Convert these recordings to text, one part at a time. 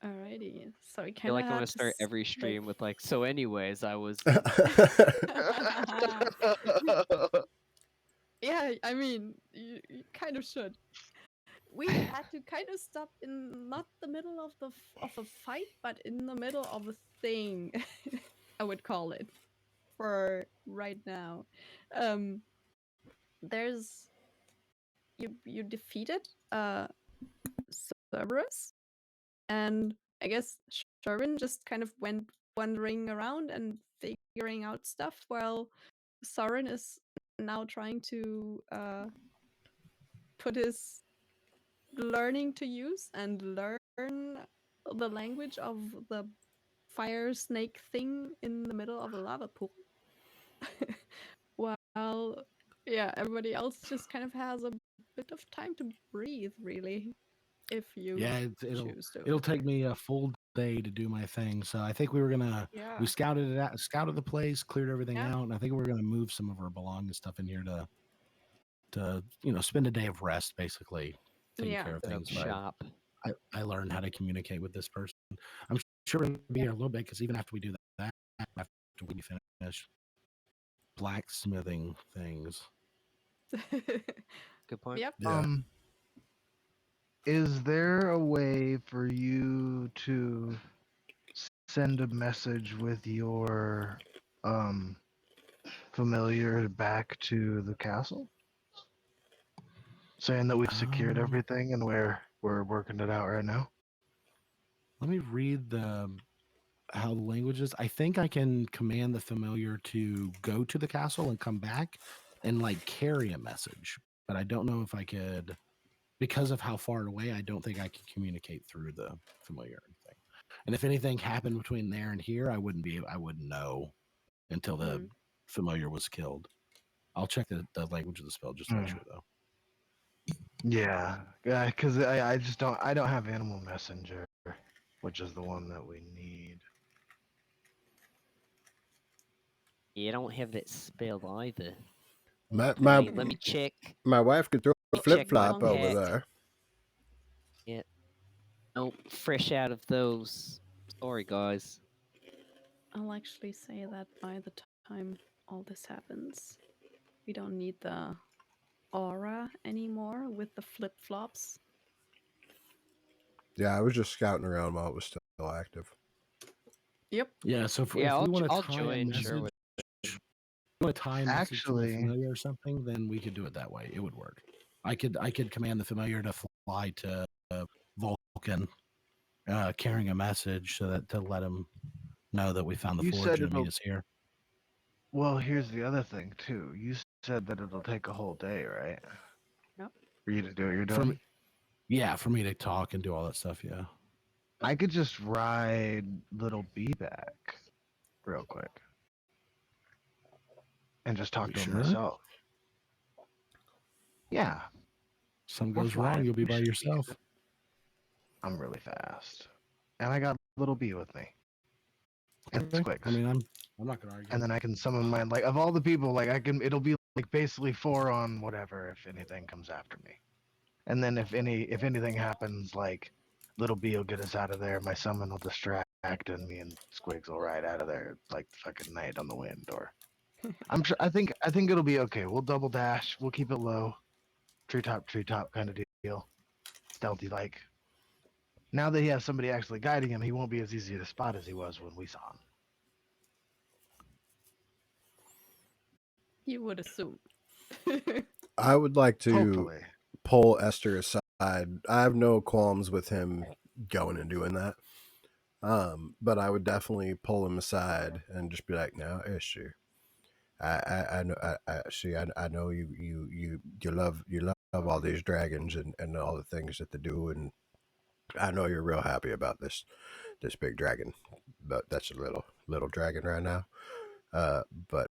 Alrighty. So we feel kind of like I'm gonna had start this every like. stream with like, so anyways, I was Yeah, I mean, you kind of should. We had to kind of stop in not the middle of of a fight, but in the middle of a thing. I would call it for right now. Um, there's you defeated Cerberus, and I guess Sherwin just kind of went wandering around and figuring out stuff while Sauron is now trying to put his learning to use and learn the language of the fire snake thing in the middle of a lava pool. While, yeah, everybody else just kind of has a bit of time to breathe, really, if you Yeah, choose to. it'll take me a full day to do my thing. So I think we Yeah. scouted it out, scouted the place, cleared everything Yeah. out, and I think we're gonna move some of our belongings stuff in here to spend a day of rest, basically taking Yeah. care of set up things. But shop. I learned how to communicate with this person. I'm sure we're gonna be here a little bit because even after we do that, after we finish blacksmithing things, Good point. Yep. yeah. Is there a way for you to send a message with your um familiar back to the castle, saying that we've secured Um, everything and we're working it out right now? let me read the how the languages. I think I can command the familiar to go to the castle and come back and like carry a message, but I don't know if I could because of how far away. I don't think I could communicate through the familiar thing. And if anything happened between there and here, I wouldn't know until the Mm. familiar was killed. I'll check the language of the spell just to make Hmm. sure though. Yeah, because I don't have animal messenger, which is the one that we need. You don't have that spell either. My Let my me let me check. my wife could throw a Let me flip check my flop over pack. Fungus. there. Yeah. Oh, fresh out of those. Sorry, guys. I'll actually say that by the time all this happens, we don't need the aura anymore with the flip flops. Yeah, I was just scouting around while it was still active. Yep. Yeah, so Yeah, if we want to I'll tie a join. Sure. message, want to tie a message to the Actually, familiar or something, then we could do it that way. It would work. I could command the familiar to fly to Vulcan, carrying a message so that to let him know that we found the you forge said and to meet it'll. us here. Well, here's the other thing too. You said that it'll take a whole day, right, Yep. for you to do what you're For me, doing. yeah, for me to talk and do all that stuff. Yeah. I could just ride little B back real quick and just Are talk you to him sure? myself. Yeah, Something we're goes wrong, flying. you'll be We by should be yourself. good. I'm really fast, and I got little B with me and Okay. I Squigs, mean, I'm not gonna argue. and then I can summon my like of all the people like I can. It'll be like basically 4 on whatever if anything comes after me, and then if anything happens like little B will get us out of there. My summon will distract, and me and Squigs will ride out of there like fucking night on the wind. Or I'm sure. I think it'll be okay. We'll double dash. We'll keep it low. Treetop kind of deal. Stealthy like. Now that he has somebody actually guiding him, he won't be as easy to spot as he was when we saw him. You would assume. I would like to Hopefully. pull Esther aside. I have no qualms with him going and doing that. But I would definitely pull him aside and just be like, "Now, Esther, I know, I see, I know you love all these dragons and all the things that they do, and I know you're real happy about this big dragon, but that's a little dragon right now. Uh, but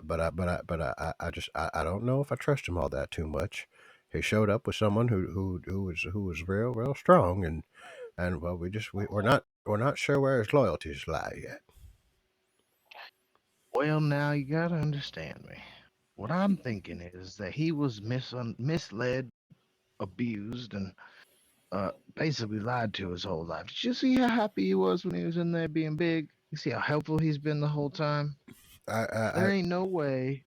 I just I don't know if I trust him all that too much. He showed up with someone who was real strong, and well, we're not sure where his loyalties lie yet. Well, now you gotta understand me. What I'm thinking is that he was misled, abused, and basically lied to his whole life. Did you see how happy he was when he was in there being big? You see how helpful he's been the whole time? There I ain't no way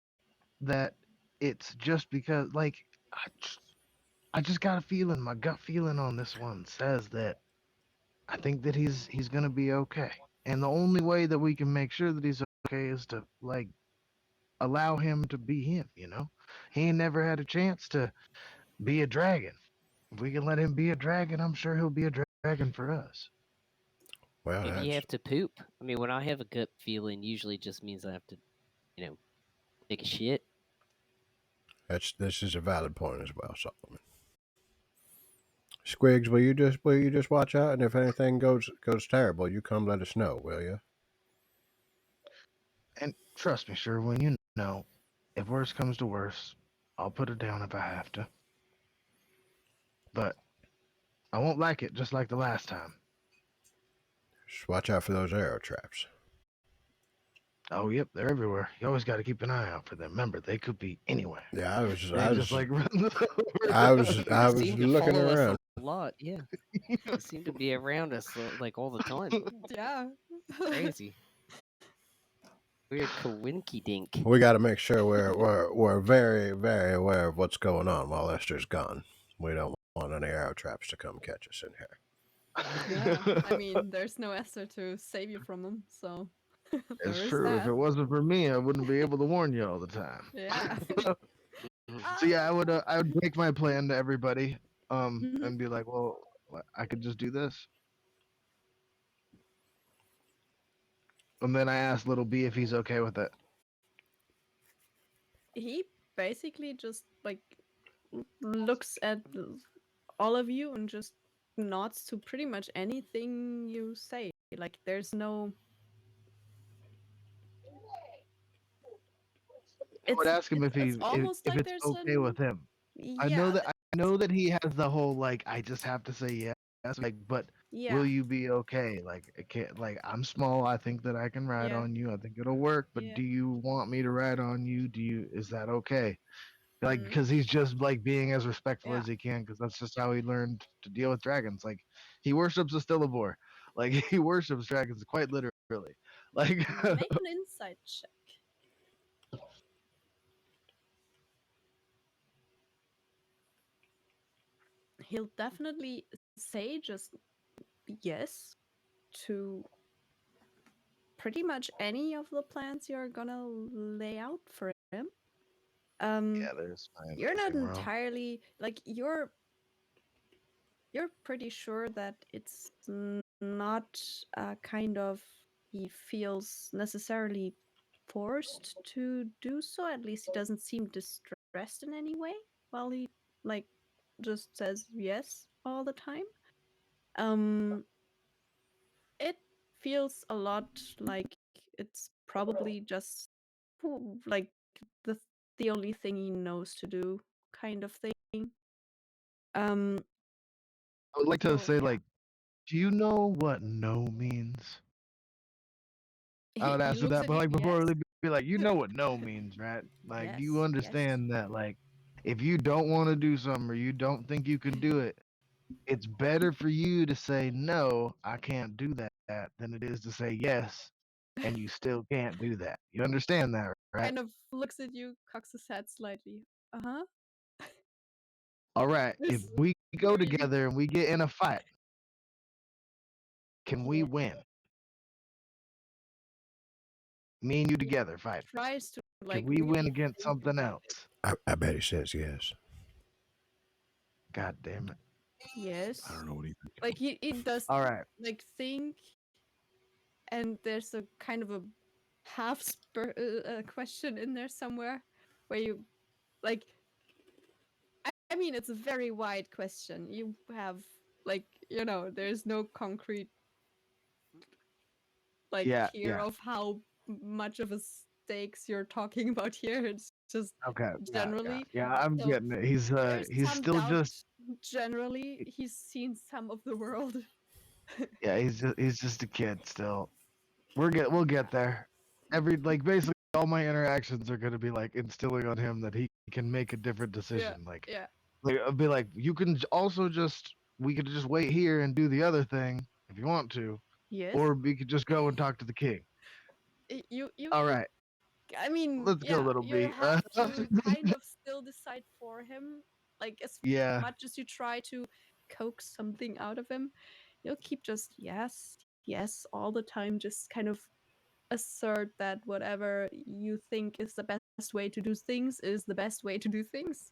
that it's just because, like, I just, I just got a feeling, my gut feeling on this one says that I think that he's gonna be okay. And the only way that we can make sure that he's okay is to like allow him to be him, you know? He ain't never had a chance to be a dragon. If we can let him be a dragon, I'm sure he'll be a dragon for us. well, Maybe you have to poop. I mean, when I have a gut feeling, usually just means I have to, take a shit. this is a valid point as well, Solomon. Squigs, will you just watch out, and if anything goes terrible, you come let us know, will you? And trust me, Sherwin, you know, if worse comes to worse, I'll put it down if I have to. But I won't like it just like the last time. Just watch out for those arrow traps. Oh, yep, they're everywhere. You always got to keep an eye out for them. Remember, they could be anywhere. Yeah, They just like run I They was seem to looking follow us around. a lot. Yeah, they seem to be around us like all the time. Yeah. Crazy. Weird coinky dink. We got to make sure we're very very aware of what's going on while Esther's gone. We don't want any arrow traps to come catch us in here. Yeah. I mean, there's no Esther to save you from them, so It's there is true. If that. it wasn't for me, I wouldn't be able to warn you all the time. Yeah. So yeah, I would make my plan to everybody, Mhm. and be like, well, I could just do this. And then I asked Little B if he's okay with it. He basically just like looks at all of you and just nods to pretty much anything you say. Like there's no I would ask him it's almost if like it's there's okay an with him. yeah, I know that he has the whole like I just have to say yes, like, but yeah, will you be okay? Like I can't, like, I'm small. I think that I can ride yeah, on you. I think it'll work. But yeah. do you want me to ride on you? Is that okay? Like, Mm, because he's just like being as respectful yeah. as he can, because that's just how he learned to deal with dragons. Like he worships a Stillivore. Like he worships dragons quite literally. Like Make an insight check. He'll definitely say just yes to pretty much any of the plans you're gonna lay out for him. yeah, there's You're not nothing wrong. entirely like you're pretty sure that it's not kind of he feels necessarily forced to do so. At least he doesn't seem distressed in any way while he like just says yes all the time. Um, it feels a lot like it's probably just like the the only thing he knows to do, kind of thing. Um, I would like to so say, yeah, like, do you know what no means? I would he ask her looks that, at but you. like before, Yes, really be like, you know what no means, right? Like, do you yes, yes. understand that, like, if you don't want to do something or you don't think you can do it, it's better for you to say no, I can't do that, than it is to say yes, and you still can't do that. You understand that, right? Kind of looks at you, cocks his head slightly. Uh huh. All right. If This we go very together and we get in a fight, can we win? Me and you together fight. tries to Can like we win really against think something about it. else? I bet he says yes. God damn it. Yes, I don't know what he thinks. like he does All right. like think, and there's a kind of a half question in there somewhere where you like. I mean, it's a very wide question. You have like there's no concrete like Yeah, here yeah. of how much of a stakes you're talking about here. It's just Okay. Yeah, yeah. generally. Yeah, I'm So getting it. there's He's some still doubt. just Generally, he's seen some of the world. yeah, he's just a kid still. We'll get there. Like basically all my interactions are gonna be like instilling on him that he can make a different Yeah, decision. yeah. Like I'll be like, you can also just we could just wait here and do the other thing if you want to, Yes. or we could just go and talk to the king. You All right, I mean, let's go, yeah, little you B. have to kind of still decide for him. Like, as Yeah. much as you try to coax something out of him, you'll keep just yes, yes all the time, just kind of assert that whatever you think is the best way to do things is the best way to do things.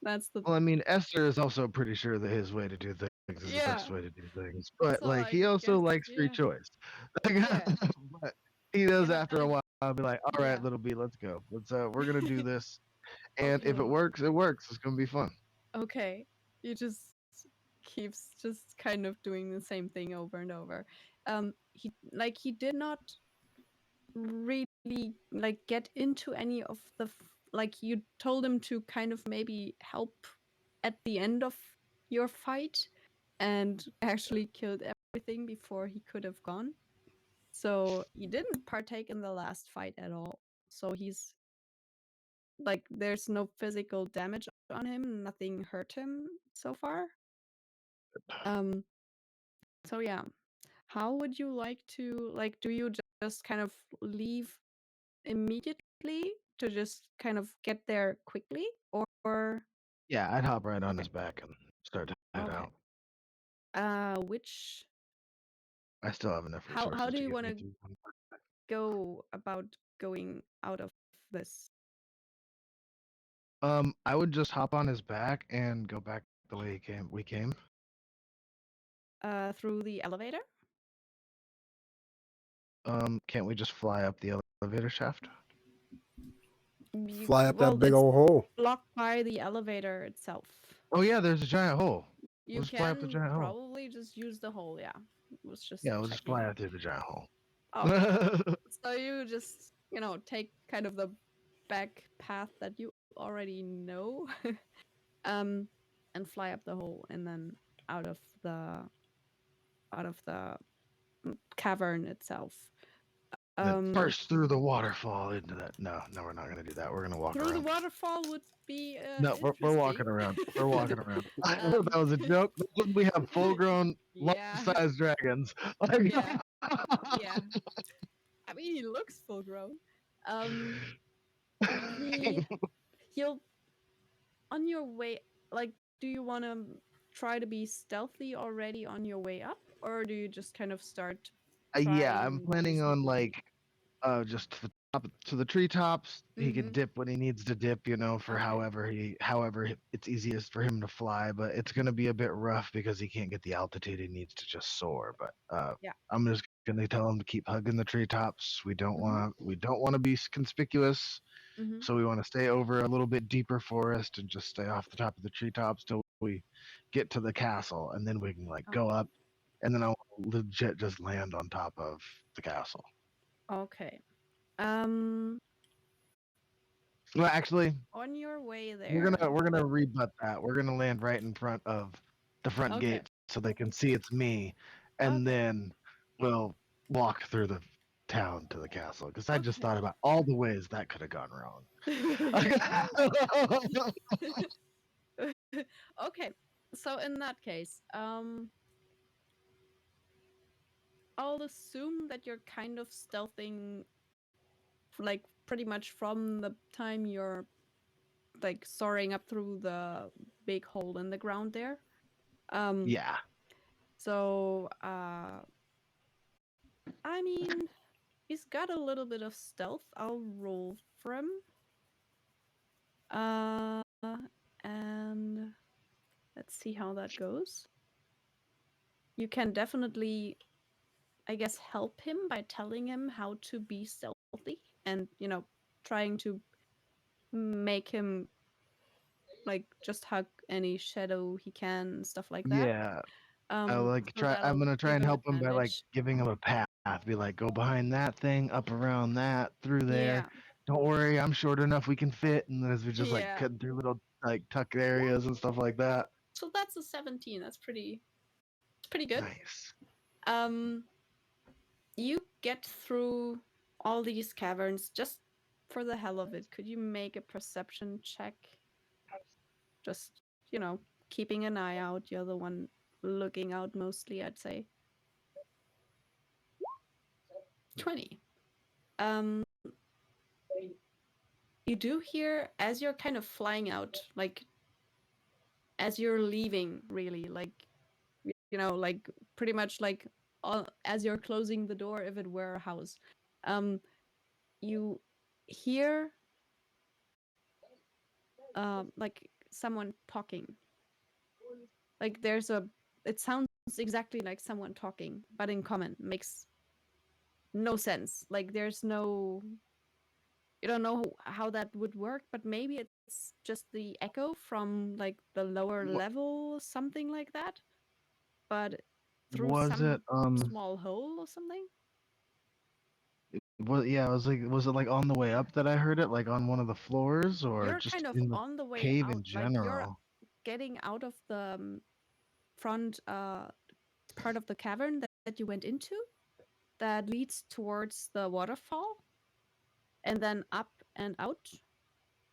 That's the Well, I mean, Esther is also pretty sure that his way to do things is the yeah. best way to do things, but So like I he also guess likes free yeah, choice. yeah. But he does And after a while. I'll be like, all right, yeah. little B, let's go. We're gonna do this, and if it Okay. works, it works. It's gonna be fun. Okay. You just keeps just kind of doing the same thing over and over. He did not really like get into any of the like you told him to kind of maybe help at the end of your fight and actually killed everything before he could have gone. So he didn't partake in the last fight at all. So he's like there's no physical damage on him, nothing hurt him so far. Um so yeah. How would you like to like do you just kind of leave immediately to just kind of get there quickly or Yeah, I'd hop right on his back and start to head okay. Which I still have enough how resources do to you get want me to through one. go about going out of this I would just hop on his back and go back the way we came. through the elevator? Can't we just fly up the elevator shaft? Fly up that big It's old hole. blocked by the elevator itself. Oh yeah, there's a giant hole. You We'll just fly up the can giant hole. probably just use the hole, yeah. Was just Yeah, we'll just checking. fly out through the giant hole. Okay. So you just, take kind of the back path that you already know, and fly up the hole, and then out of the cavern itself. Then burst through the waterfall into that. No, we're not gonna do that. We're gonna walk Through the around. waterfall would be No, we're walking interesting. around. We're walking around. I know that was a joke. That's when we have full-grown, Yeah, life-size dragons. yeah, yeah. I mean, he looks full grown. Um, he'll on your way. Like, do you want to try to be stealthy already on your way up, or do you just kind of start Yeah, I'm trying very planning on sneakily? just to the top to the treetops. He Mm-hmm. can dip when he needs to dip, for Okay. however it's easiest for him to fly. But it's gonna be a bit rough because he can't get the altitude he needs to just soar. But Yeah. I'm just gonna tell him to keep hugging the treetops. Mm-hmm. We don't want to be conspicuous, Mm-hmm. so we want to stay over a little bit deeper forest and just stay off the top of the treetops till we get to the castle, and then we can go Okay. up, and then I'll legit just land on top of the castle. Okay. Um, Well, actually, on your way we're there. gonna rebut that. We're gonna land right in front of the front Okay. gate so they can see it's me, and Okay. then we'll walk through the town to the castle. Because I just Okay. thought about all the ways that could have gone wrong. Okay. So in that case, I'll assume that you're kind of stealthing, like pretty much from the time you're like soaring up through the big hole in the ground there. Yeah. So I mean, he's got a little bit of stealth. I'll roll for him. And let's see how that goes. You can definitely, I guess, help him by telling him how to be stealthy and, trying to make him like just hug any shadow he can and stuff like that. Yeah. I So I'm that'll gonna try give and him help him by advantage. giving him a path. Be like, go behind that thing, up around that, through there. Yeah. Don't worry, I'm short enough we can fit. And then as we just Yeah. cut through little tuck areas and stuff like that. So that's a 17. That's pretty good. Nice. You get through all these caverns just for the hell of it. Could you make a perception check? Just, keeping an eye out. You're the one looking out mostly, I'd say. 20. Um, you do hear as you're kind of flying out, like as you're leaving, really, like like pretty much like as you're closing the door, if it were a house, you hear like someone talking. Like it sounds exactly like someone talking, but in common. Makes no sense. Like there's no, you don't know how that would work, but maybe it's just the echo from like the lower level, something like that. But through Was it some small hole or something. yeah, was it like on the way up that I heard it, like on one of the floors, or You're just kind of in the on the way cave out. in Like you're general? getting out of the front part of the cavern that you went into, that leads towards the waterfall, and then up and out,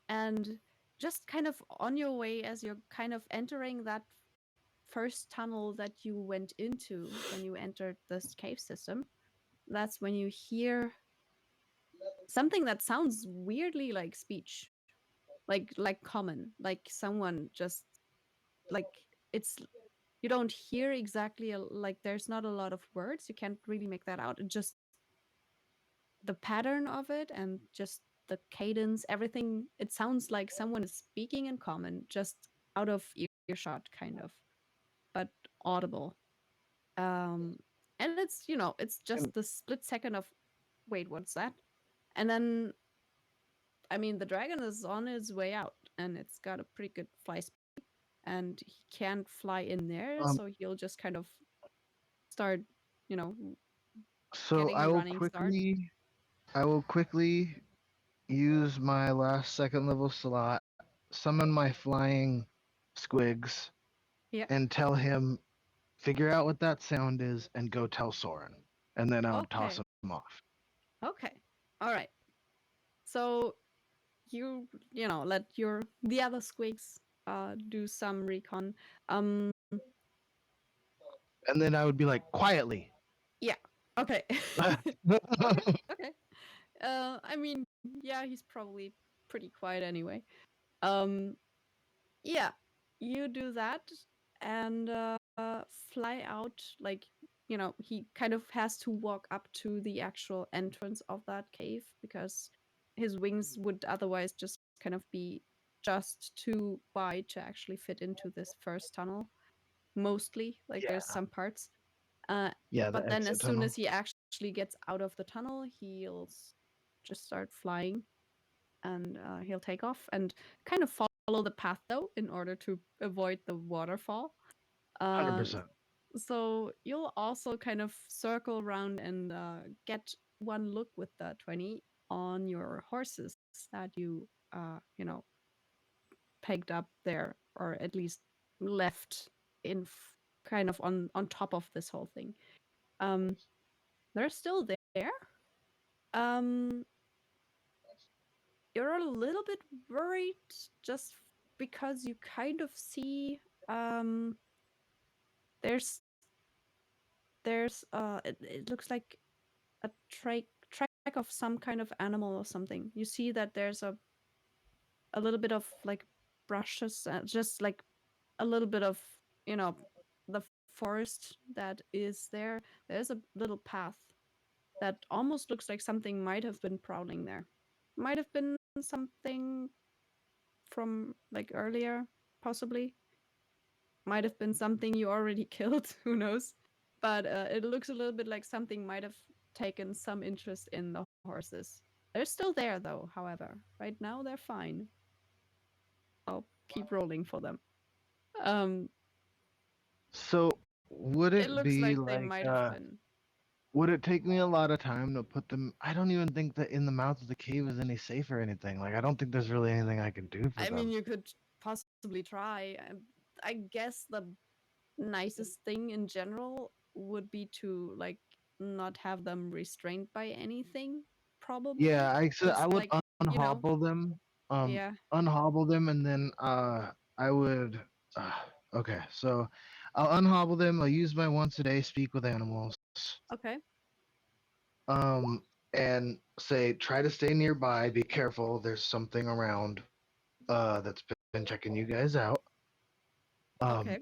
and just kind of on your way as you're kind of entering that first tunnel that you went into when you entered this cave system. That's when you hear something that sounds weirdly like speech, like common, like someone just like it's, you don't hear exactly like there's not a lot of words, you can't really make that out. It just the pattern of it and just the cadence, everything, it sounds like someone is speaking in common, just out of earshot kind of, but audible. And it's, it's just And the split second of, wait, what's that? And then, I mean, the dragon is on its way out and it's got a pretty good fly speed, and he can't fly in there, um, so he'll just kind of start, you know, so getting a running start. I will quickly use my last second level slot, summon my flying squigs, Yeah. and tell him figure out what that sound is and go tell Soren. And then I would toss Okay. him off. Okay. All right. So let the other squigs do some recon. Um And then I would be like, quietly. yeah. Okay. Okay. Okay. I mean, yeah, he's probably pretty quiet anyway. Um yeah, you do that and fly out, like, he kind of has to walk up to the actual entrance of that cave because his wings would otherwise just kind of be just too wide to actually fit into this first tunnel, mostly. Like Yeah. there's some parts. Uh, Yeah, the but then exit as soon tunnel. as he actually gets out of the tunnel, he'll just start flying, and he'll take off and kind of follow the path though in order to avoid the waterfall. Uh, 100%. so you'll also kind of circle around and get one look with the 20 on your horses that you pegged up there, or at least left in kind of on top of this whole thing. Um, they're still there. Um, you're a little bit worried just because you kind of see um there's it looks like a track of some kind of animal or something. You see that there's a little bit of like brushes, just like a little bit of, you know the forest that is there. There's a little path that almost looks like something might have been prowling there. Might have been something from like earlier, possibly. Might have been something you already killed, who knows? But it looks a little bit like something might have taken some interest in the horses. They're still there, though, however. Right now, they're fine. I'll keep rolling for them. Um, So, would it it looks be like they like, might have been. would it take me a lot of time to put them? I don't even think that in the mouth of the cave is any safe or anything. Like, I don't think there's really anything I can do for I mean, them. you could possibly try. I guess the nicest thing in general would be to like not have them restrained by anything, probably. Yeah, I said I Just would like, you know, unhobble them, yeah. unhobble them, and then I would. Uh, Okay, so I'll unhobble them. I'll use my once a day speak with animals. Okay. And say try to stay nearby. Be careful. There's something around. That's been checking you guys out. Okay.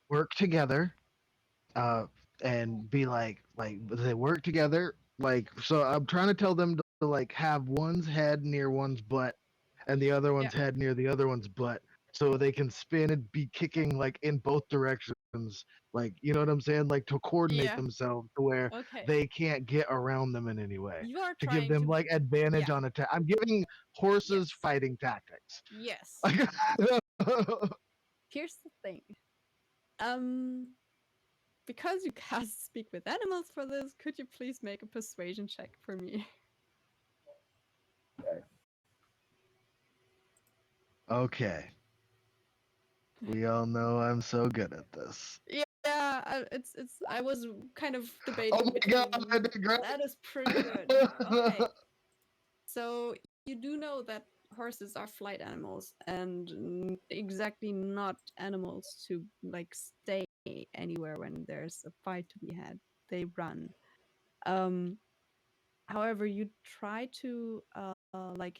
Work together. And be like they work together. Like so, I'm trying to tell them to like have one's head near one's butt, and the other one's head near the other one's butt, so they can spin and be kicking like in both directions. Like you know what I'm saying? Like to coordinate Yeah. themselves to where Okay. they can't get around them in any way. You are To give trying them to. like advantage Yeah. on attack. I'm giving horses Yes. fighting tactics. Yes. Okay. Here's the thing. Because you can't speak with animals for this, could you please make a persuasion check for me? Okay. We all know I'm so good at this. Yeah, it's. I was kind of debating. Oh my between god, I them. did great. That is pretty good. Okay. So you do know that horses are flight animals and exactly not animals to like stay anywhere when there's a fight to be had. They run. However, you try to like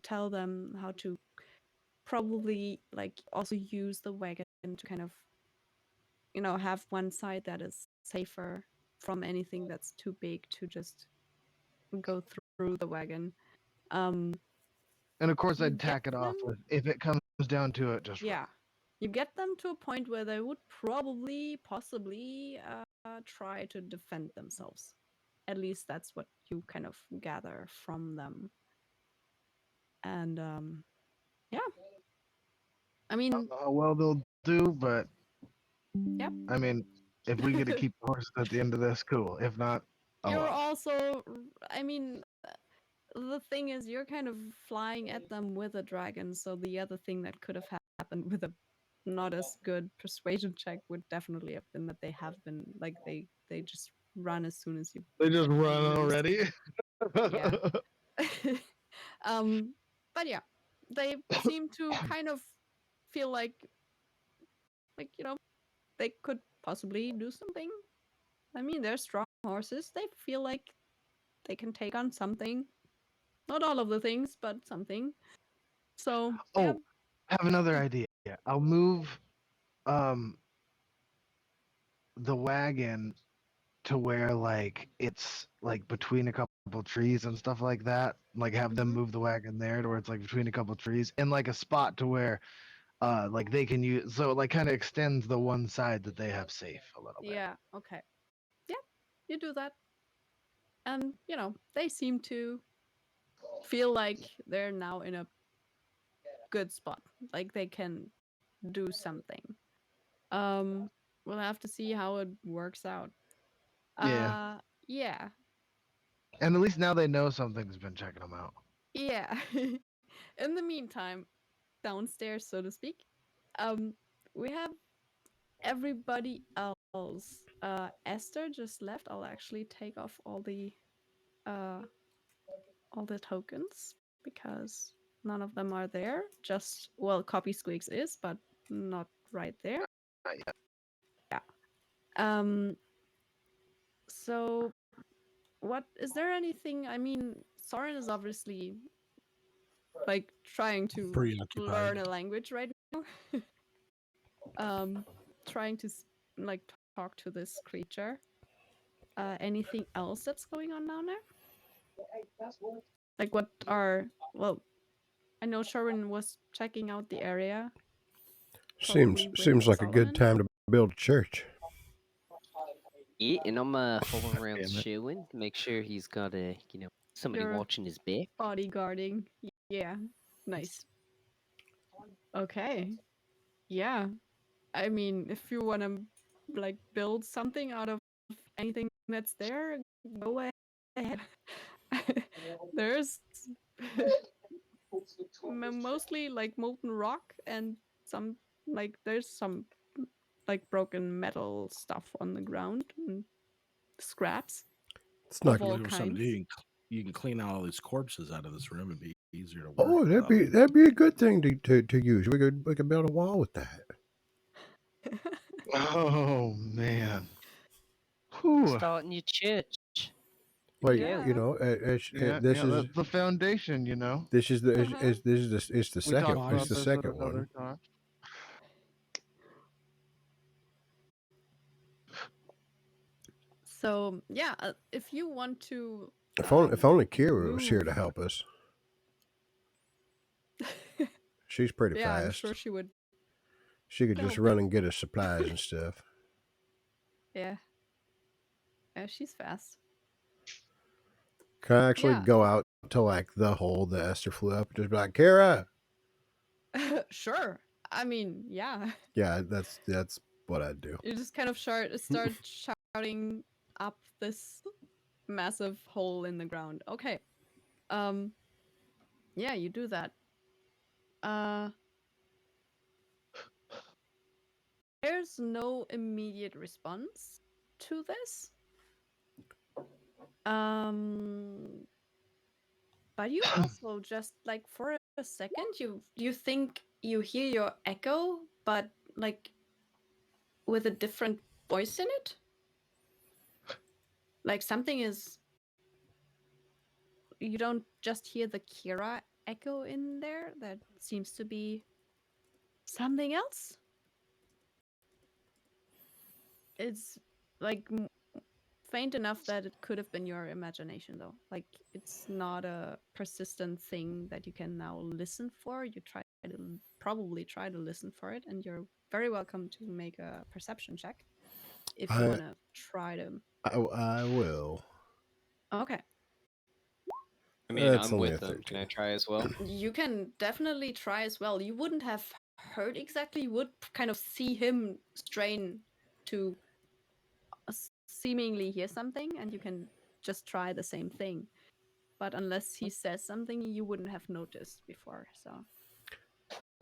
tell them how to probably like also use the wagon to kind of have one side that is safer from anything that's too big to just go through the wagon. Um, And of course, you I'd get tack it off them, with if it comes down to it, just run. yeah, you get them to a point where they would possibly try to defend themselves. At least that's what you kind of gather from them. And yeah, I I mean, don't know how well they'll do, but yep. I mean, if we get to keep the horses at the end of this, cool. If not, oh You're well. also, I mean, the thing is, you're kind of flying at them with a dragon, so the other thing that could have happened with a not as good persuasion check would definitely have been that they have been like they just run as soon as you They just get them run loose. already. Yeah. But yeah, they seem to kind of feel like they could possibly do something. I mean, they're strong horses. They feel like they can take on something. Not all of the things, but something. So yeah. Oh, have another idea. I'll move um the wagon to where like it's like between a couple trees and stuff like that. Like have them Mhm. move the wagon there to where it's like between a couple trees and like a spot to where like they can use so it like kind of extends the one side that they have safe a little bit. Yeah, okay. Yeah, you do that. And, they seem to feel like they're now in a good spot. Like they can do something. We'll have to see how it works out. Yeah. Yeah. And at least now they know something's been checking them out. Yeah. In the meantime, downstairs, so to speak, we have everybody else. Esther just left. I'll actually take off all the tokens because none of them are there. Just Copy Squeaks is, but not right there. Yeah. So what is there anything? I mean, Soren is obviously like trying to Preoccupied. learn a language right now. Trying to like talk to this creature. Anything else that's going on down there? Like what are I know Sherwin was checking out the area. Seems like a good time to build a church. Yeah, and I'm following around Sherwin to make sure he's got somebody You're watching his back. bodyguarding. Yeah, nice. Okay. Yeah. I mean, if you want to like build something out of anything that's there, go ahead. There's mostly like molten rock and some there's some like broken metal stuff on the ground and scraps. It's not of all Looking for something kinds. you can clean all these corpses out of this room and be easier to work. Oh, that'd be a good thing to use. We could build a wall with that. Oh man. Whew. Starting your church. Well, Yeah. you know, this Yeah, is that's the foundation, you know. this is the Uh-huh. this is it's the We talked second about it's about the this second at another one. time. So yeah, if you want to, If only Kira was here to move- help us. She's pretty yeah, I'm fast. sure she would. She could just help run you. and get us supplies and stuff. Yeah. Yeah, she's fast. Can I actually Yeah. go out to like the hole that Esther flew up and just be like, Kira? Sure. I mean, yeah. Yeah, that's what I'd do. You just kind of start shouting up this massive hole in the ground. Okay. Yeah, you do that. There's no immediate response to this. But you also just like for a second you think you hear your echo, but like with a different voice in it. Like something is. You don't just hear the Kira echo in there. That seems to be something else. It's like faint enough that it could have been your imagination, though. Like it's not a persistent thing that you can now listen for. You probably try to listen for it, and you're very welcome to make a perception check if you want to try to. I will. Okay. I mean, That's I'm only with a them. Can 13. I try as well? You can definitely try as well. You wouldn't have heard exactly. You would kind of see him strain to seemingly hear something, and you can just try the same thing. But unless he says something, you wouldn't have noticed before. So.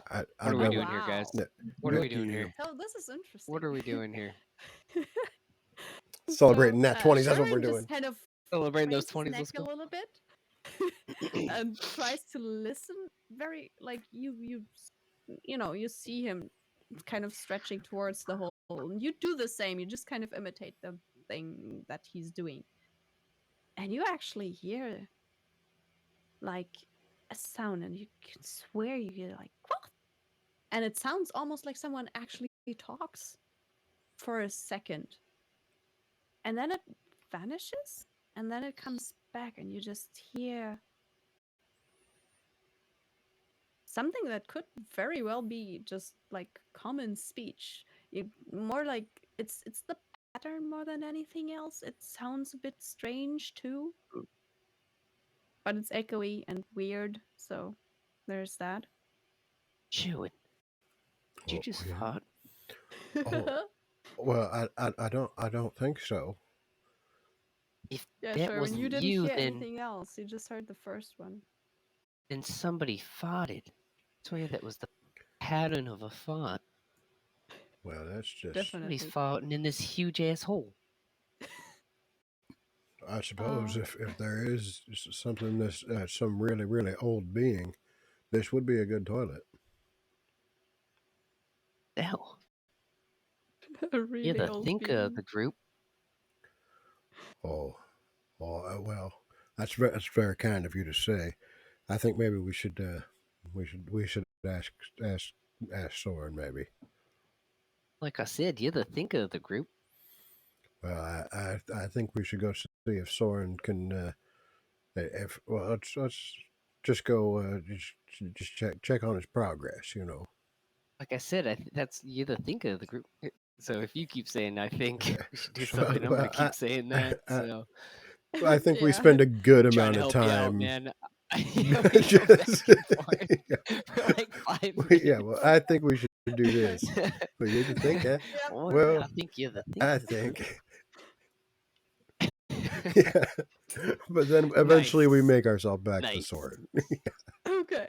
I What are we don't- doing here, guys? Yeah, What are we Look doing at here? Oh, this is interesting. What are we doing here? Celebrating nat 20s, that's what we're Sharon doing. just kind of Celebrating those cranes his 20s. Let's neck a go. little bit and tries to listen very like you know you see him kind of stretching towards the hole, and you do the same. You just kind of imitate the thing that he's doing, and you actually hear like a sound, and you can swear you hear like what? And it sounds almost like someone actually talks for a second, and then it vanishes, and then it comes back, and you just hear something that could very well be just like common speech. More like it's the pattern more than anything else. It sounds a bit strange too, but it's echoey and weird. So there's that. Chewing. Did you Oh, just yeah. fart? Oh, well, I don't think so. If Yeah, that sure. When wasn't you didn't you, hear then anything else, you just heard the first one. somebody farted. I swear that was the pattern of a fart. Well, that's just. Definitely. Somebody's farting in this huge ass hole. I suppose if there is something this some really old being, this would be a good toilet. The hell? A really You're the old thinker of being. the group. Oh, well, that's very kind of you to say. I think maybe we should ask Soren maybe. Like I said, you're the thinker of the group. Well, I think we should go see if Soren can. Let's just go just check on his progress. You know. Like I said, that's you're the thinker of the group. So if you keep saying I think Yeah. we should do So, something, I'm well, gonna keep saying that. So I think we Yeah. spend a good trying amount to of help you out, time. man. We go back and forth for like 5 minutes. Yeah, well, I think we should do this. But you think, Yep. Well, I think you're the thinker. I think. Yeah. But then eventually we Nice. make ourselves back to Nice. Soren. Okay.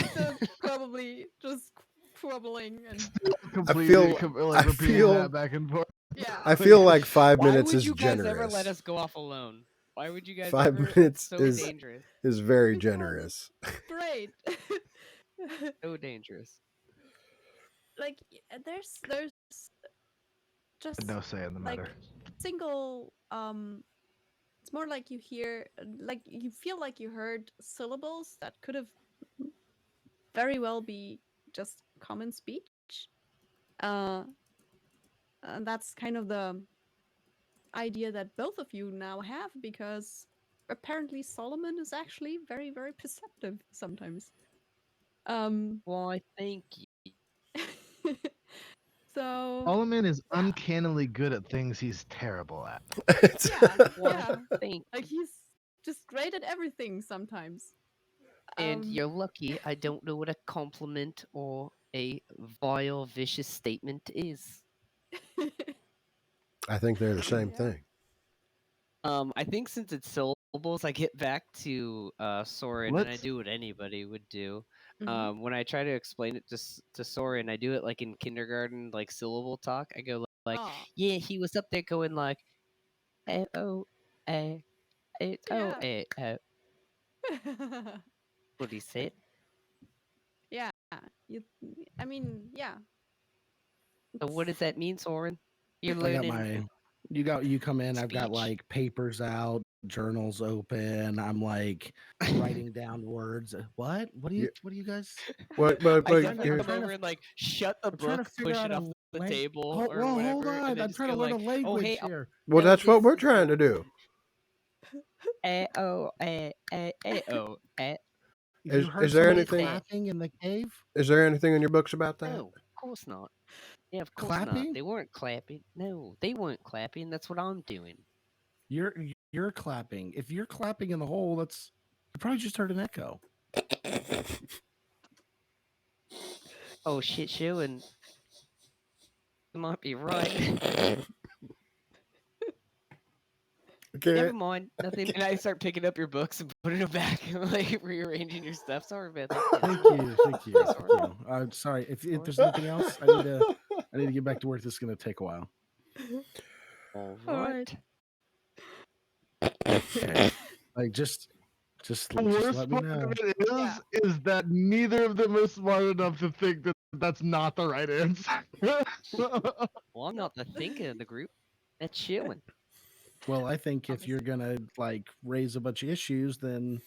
Still probably just crumbling and Completely, I repeating feel- that back and forth. yeah. I feel like 5 Why minutes would is you guys generous. ever let us go off alone? Why would you guys 5 ever? minutes so is- dangerous. Is very Because generous. Great. So dangerous. there's just No say in the like matter. single it's more like you hear like you feel like you heard syllables that could have very well be just common speech. Uh and that's kind of the idea that both of you now have because apparently Solomon is actually very, very perceptive sometimes. Well, I think So Solomon is yeah. uncannily good at things he's terrible at. Yeah, well, yeah. I think, Like he's just great at everything sometimes. and you're lucky. I don't know what a compliment or a vile, vicious statement is. I think they're the same Yeah. thing. I think since it's syllables, I get back to Soren, and I Let's- do what anybody would do. Mhm. When I try to explain it to Soren, I do it like in kindergarten, like syllable talk. I go like, Aw. "Yeah, he was up there going like, oh, oh, oh, Yeah. what he said." Yeah. You I mean, yeah. So what does that mean, Soren? You're I got learning. you come in, I've got Speech. like papers out, journals open. I'm like writing down words. What? What do you guys? What? I But definitely I'm come trying over to- and like shut the I'm trying to book, figure push out it a off the lang- table or Hold whatever, on. and then I'm just trying to go learn like, a language "Oh hey, here. well, no, that's what this we're is trying to do. oh You Is heard there somebody anything? clapping in the cave? Is there anything in your books about that? No, of course not. Yeah, of course not. Clapping? They weren't clapping. No, they weren't clapping. That's what I'm doing. You're clapping. If you're clapping in the hole, that's you probably just heard an echo. Oh shit, shoe, and you might be right. Okay. Never mind, nothing. And I start picking up your books and putting them back, and like rearranging your stuff. Sorry about that. Thank you, thank you, thank you. I'm sorry. If there's anything else, I need to get back to work. This is gonna take a while. All Alright. right. Okay. Like just The let worst me part know. of it Yeah. is that neither of them is smart enough to think that that's not the right answer. Well, I'm not the thinker of the group. That's chilling. Well, I think if you're gonna like raise a bunch of issues, then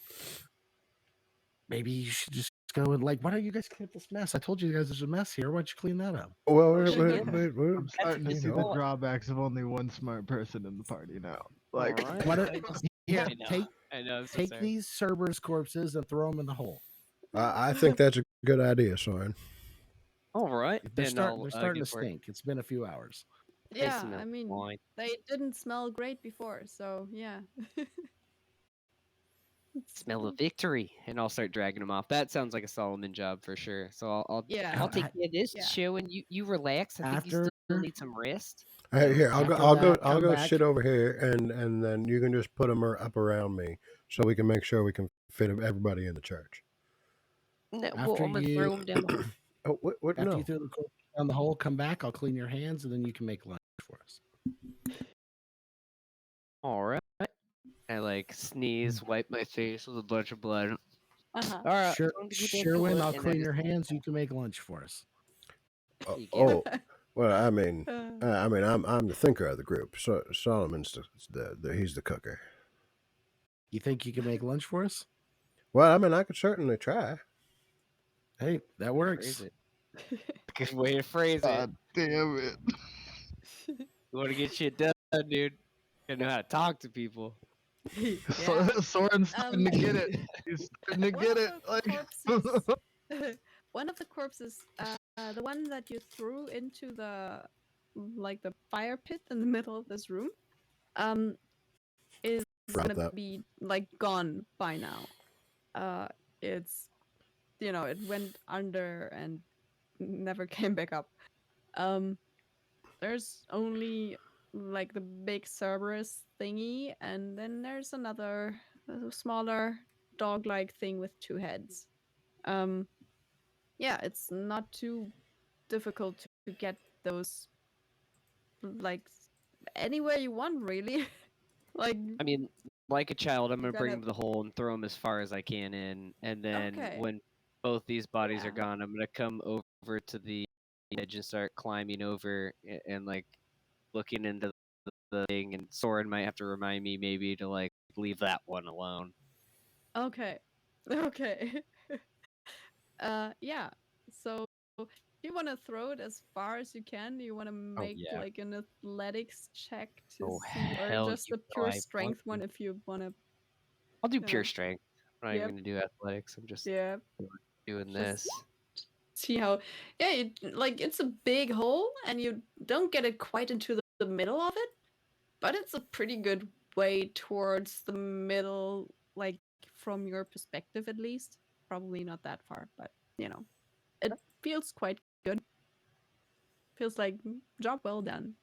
maybe you should just go and like, why don't you guys clean up this mess? I told you guys there's a mess here. Why don't you clean that up? Well, yeah. I'm starting to you see the know- drawbacks of only one smart person in the party now. Like, Alright, Why don't- I just- Here, I know, take I know. I'm so take sorry. these Cerberus corpses and throw them in the hole. I think that's a good idea, Soren. All right. They're, and starting I'll, to get work. stink. It's been a few hours. They Yeah, smell I mean, fine. they didn't smell great before, so yeah. Smell of victory, and I'll start dragging them off. That sounds like a Solomon job for sure. So I'll Yeah. I'll take I- care of this, yeah. show, and you relax. I think you After- still need some rest. Hey, here, After I'll that, go come back. sit over here, and then you can just put them up around me, so we can make sure we can fit everybody in the church. No, well, After I'm gonna you- throw them down. The hole. Oh, what? After No. you throw the corpse down the hole, come back. I'll clean your hands, and then you can make lunch for us. All right. I like sneeze, wipe my face with a bunch of blood. Uh-huh. All right. Sure, time to get back to Sherwin, work, I'll and I clean just- your hands. You can make lunch for us. You get it. Oh, well, I mean, Uh, I'm the thinker of the group. So Solomon's the he's the cooker. You think you can make lunch for us? Well, I mean, I could certainly try. Hey, that works. Phrase it. Good way to phrase it. God damn it. You want to get shit done, dude. You know how to talk to people. yeah. Soren's starting to get it. He's starting to One get of it. the Like, corpses- one of the corpses, the one that you threw into the the fire pit in the middle of this room, is Right, gonna that- be gone by now. It's it went under and never came back up. There's only the big Cerberus thingy, and then there's another smaller dog-like thing with two heads. Yeah, it's not too difficult to get those anywhere you want, really. I mean, like a child, I'm gonna bring gotta- them to the hole and throw them as far as I can in, and then Okay. when both these bodies are Yeah. gone, I'm gonna come over to the edge and start climbing over and like looking into the thing. And Soren might have to remind me maybe to like leave that one alone. Okay. Okay. Yeah. So you want to throw it as far as you can? You want to make yeah. like an athletics check to Oh, see, or hell just yeah, a pure I want strength one to. if you want to. I'll do You pure know. strength. I'm not Yep. even gonna do athletics. I'm just Yeah. doing Just this. see how. Yeah. Like it's a big hole, and you don't get it quite into the middle of it, but it's a pretty good way towards the middle, like from your perspective at least. Probably not that far, but you know, it feels quite good. Feels like job well done.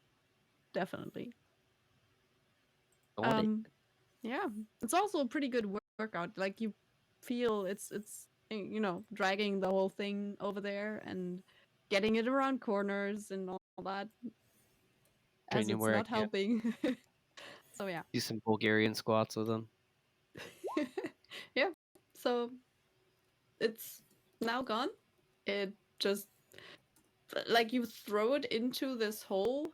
Definitely. I want it. Yeah, it's also a pretty good workout. Like you feel it's dragging the whole thing over there and getting it around corners and all that, as Training it's where I not can. helping. So yeah. Do some Bulgarian squats with them. Yeah. So it's now gone. It just like you throw it into this hole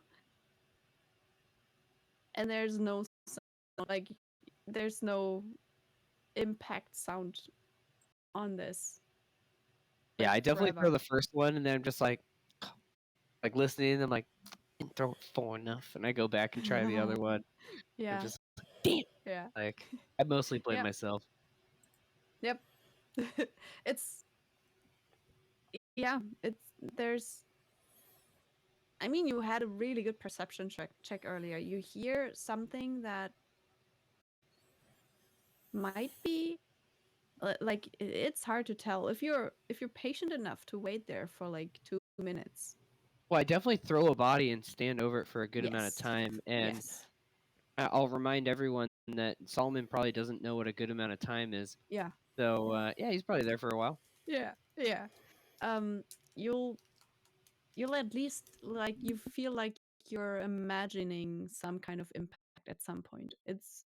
and there's no sound, like there's no impact sound on this. Yeah, Like I definitely forever. throw the first one, and then I'm just like listening, and I'm like, didn't throw it far enough, and I go back and try the other one. Yeah. I'm just damn. Yeah. Like I mostly blame Yep. myself. Yep. It's there's I mean, you had a really good perception check earlier. You hear something that might be like it's hard to tell if you're patient enough to wait there for like 2 minutes. Well, I definitely throw a body and stand over it for a good amount of Yes. time, and Yes. I'll remind everyone that Solomon probably doesn't know what a good amount of time is. Yeah. So yeah, he's probably there for a while. Yeah. Yeah. You'll at least like you feel like you're imagining some kind of impact at some point. It's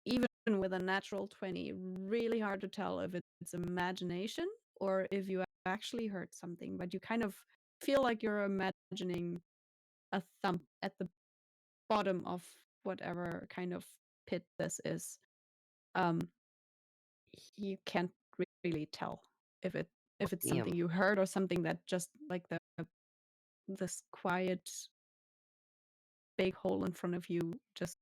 even with a natural 20 really hard to tell if it's imagination or if you actually heard something, but you kind of feel like you're imagining a thump at the bottom of whatever kind of pit this is. You can't really tell if it's something Damn. you heard or something that just like this quiet big hole in front of you just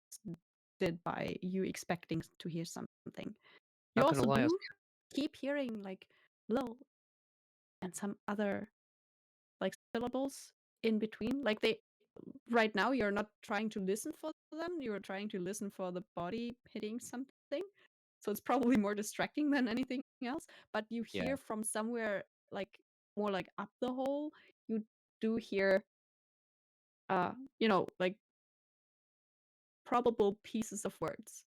did by you expecting to hear something. You Not gonna also lie, do keep hearing like low and some other like syllables in between. Like they right now you're not trying to listen for them, you're trying to listen for the body hitting something. So it's probably more distracting than anything else. But you Yeah. hear from somewhere like more like up the hole, you do hear like probable pieces of words.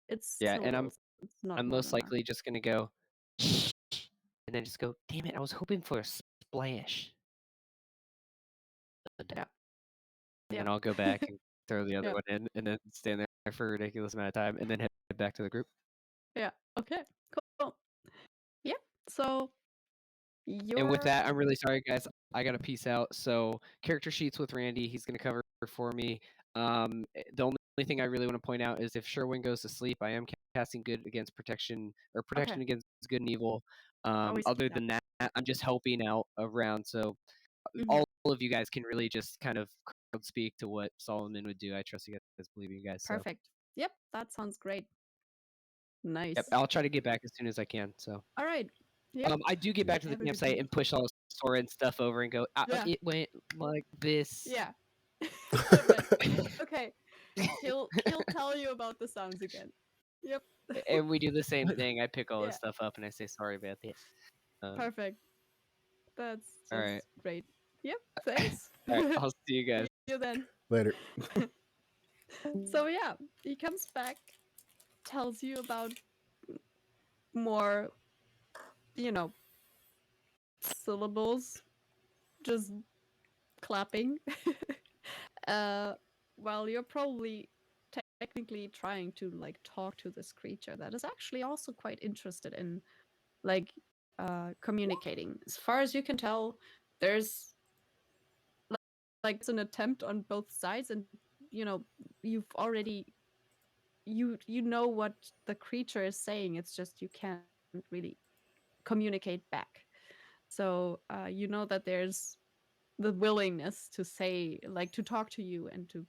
It's Yeah, and syllables. It's not I'm more most than that. likely just gonna go, and then just go. Damn it! I was hoping for a splash. Yeah. And Yeah. then I'll go back and throw the other Yeah. one in, and then stand there for a ridiculous amount of time, and then head back to the group. Yeah. Okay. Cool. Yeah. So And with you're that, I'm really sorry, guys. I got to peace out. So character sheets with Randy, he's gonna cover for me. The only thing I really want to point out is if Sherwin goes to sleep, I am casting good against protection or protection okay. against good and evil. Always keep Other that. than that, I'm just helping out around. So Mhm. all of you guys can really just kind of crowd speak to what Solomon would do. I trust you guys, believe in you guys. So. Perfect. Yep. That sounds great. Nice. Yep, I'll try to get back as soon as I can. So. All right. Yep. I do get back to the Have a good campsite one. and push all the Soren stuff over and go. Yeah. It went like this. Yeah. But, okay. He'll tell you about the sounds again. Yep. And we do the same thing. I pick all Yeah. this stuff up and I say sorry about that. Perfect. That's just All right. great. Yep. Thanks. All right. I'll see you guys. See you then. Later. So yeah, he comes back, tells you about more, syllables, just clapping. While you're probably technically trying to like talk to this creature that is actually also quite interested in like communicating. As far as you can tell, there's like it's an attempt on both sides, and you've already you know what the creature is saying. It's just you can't really communicate back. So you know that there's the willingness to say, like, to talk to you and to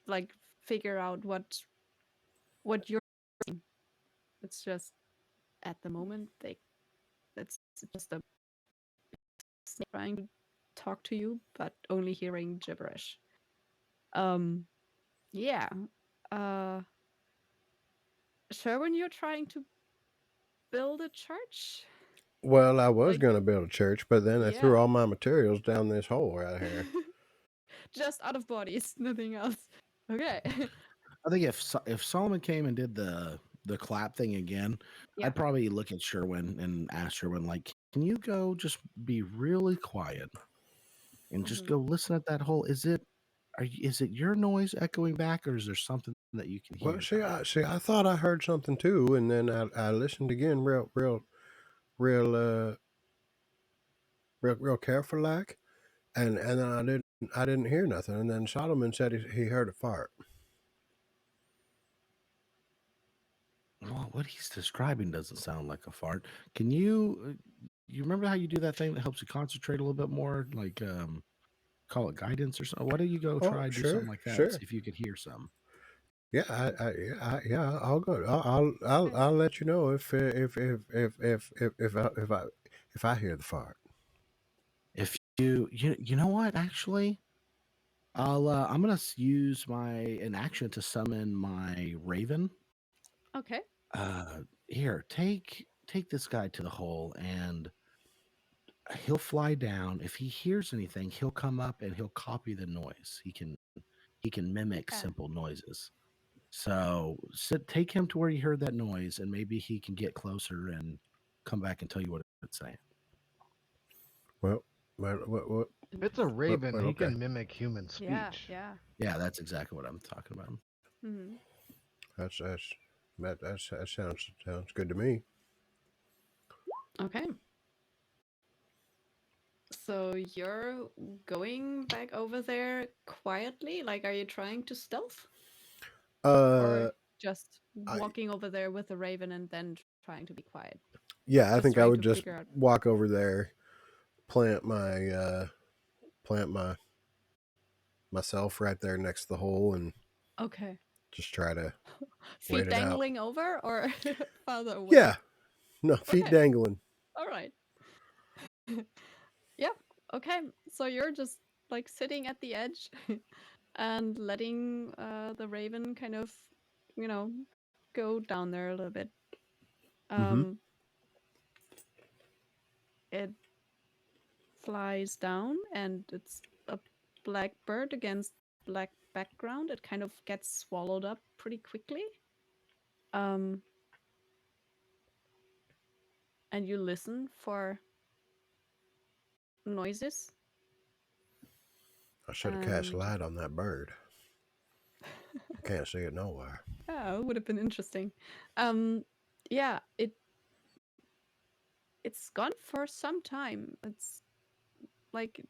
like figure out what you're saying. It's just at the moment it's just a snake trying to talk to you, but only hearing gibberish. Yeah. Uh, Sherwin, you're trying to build a church? Well, I was Like, going to build a church, but then I threw yeah. all my materials down this hole right here. Just out of bodies, nothing else. Okay. I think if Solomon came and did the clap thing again, Yeah. I'd probably look at Sherwin and ask Sherwin, like, can you go just be really quiet and just Mhm. go listen at that hole? Is it your noise echoing back, or is there something that you can Well, hear? I thought I heard something too, and then I listened again, real, real careful like, and then I didn't hear nothing, and then Solomon said he heard a fart. Well, what he's describing doesn't sound like a fart. Can you remember how you do that thing that helps you concentrate a little bit more, like call it guidance or something? Why don't you go Oh, try do something sure, like that and sure. see if you could hear some? Yeah, yeah, I'll go. Okay. I'll let you know if I hear the fart. If you know what, actually, I'm gonna use an action to summon my raven. Okay. Here, take this guy to the hole, and he'll fly down. If he hears anything, he'll come up and he'll copy the noise. He can mimic Okay. simple noises. So take him to where you heard that noise, and maybe he can get closer and come back and tell you what it's saying. Well, what? If it's a raven, he Okay. can mimic human Yeah. speech. Yeah. Yeah, that's exactly what I'm talking about. Hmm. That's that sounds good to me. Okay. So you're going back over there quietly? Like, are you trying to stealth? Uh, Or just I walking over there with the raven and then trying to be quiet? yeah, I Just think I trying would to just figure out. walk over there, plant plant myself right there next to the hole, and Okay. just try to wait Feet it out. dangling over or farther away? Yeah, no feet Okay. dangling. All right. Yeah. Okay. So you're just like sitting at the edge and letting the raven kind of, you know, go down there a little bit. Mm-hmm. It flies down and it's a black bird against black background. It kind of gets swallowed up pretty quickly. And you listen for noises. I should have cast And light on that bird. Can't see it nowhere. yeah, it would have been interesting. Yeah, it's gone for some time. It's like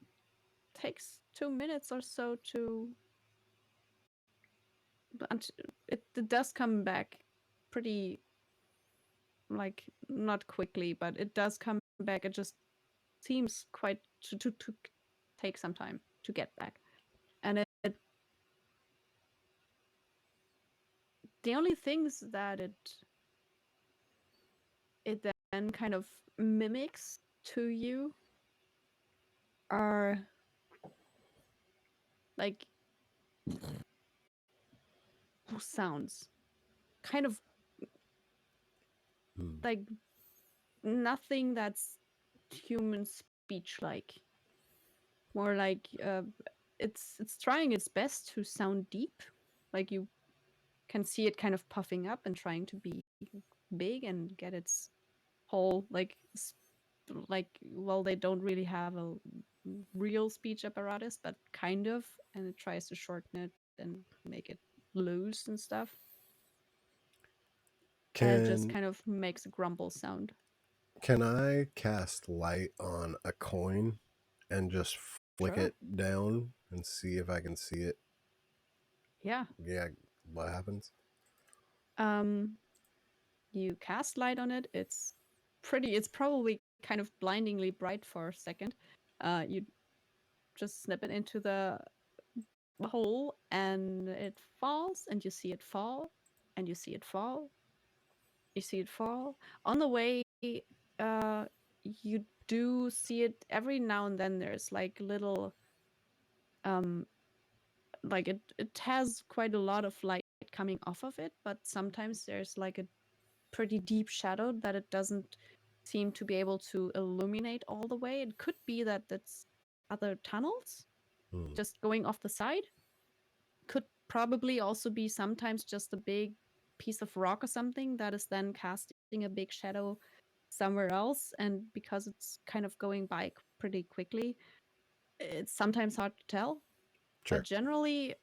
takes 2 minutes or so to it does come back pretty, like, not quickly, but it does come back. It just seems quite to take some time to get back. And the only things that it then kind of mimics to you are like sounds, kind of Hmm. like nothing that's human speech like. More like it's trying its best to sound deep, like you can see it kind of puffing up and trying to be big and get its whole like, well, they don't really have a real speech apparatus, but kind of, and it tries to shorten it and make it loose and stuff, and it just Can kind of makes a grumble sound. can I cast light on a coin and just flick Sure. it down and see if I can see it. Yeah. Yeah, what happens? You cast light on it. It's probably kind of blindingly bright for a second. You just snip it into the hole and it falls, and you see it fall, and you see it fall. You see it fall. On the way, you do see it every now and then. There's like little, like it has quite a lot of light coming off of it, but sometimes there's like a pretty deep shadow that it doesn't seem to be able to illuminate all the way. It could be that that's other tunnels Hmm. just going off the side. Could probably also be sometimes just a big piece of rock or something that is then casting a big shadow somewhere else. And because it's kind of going by pretty quickly, it's sometimes hard to tell. Sure. But generally,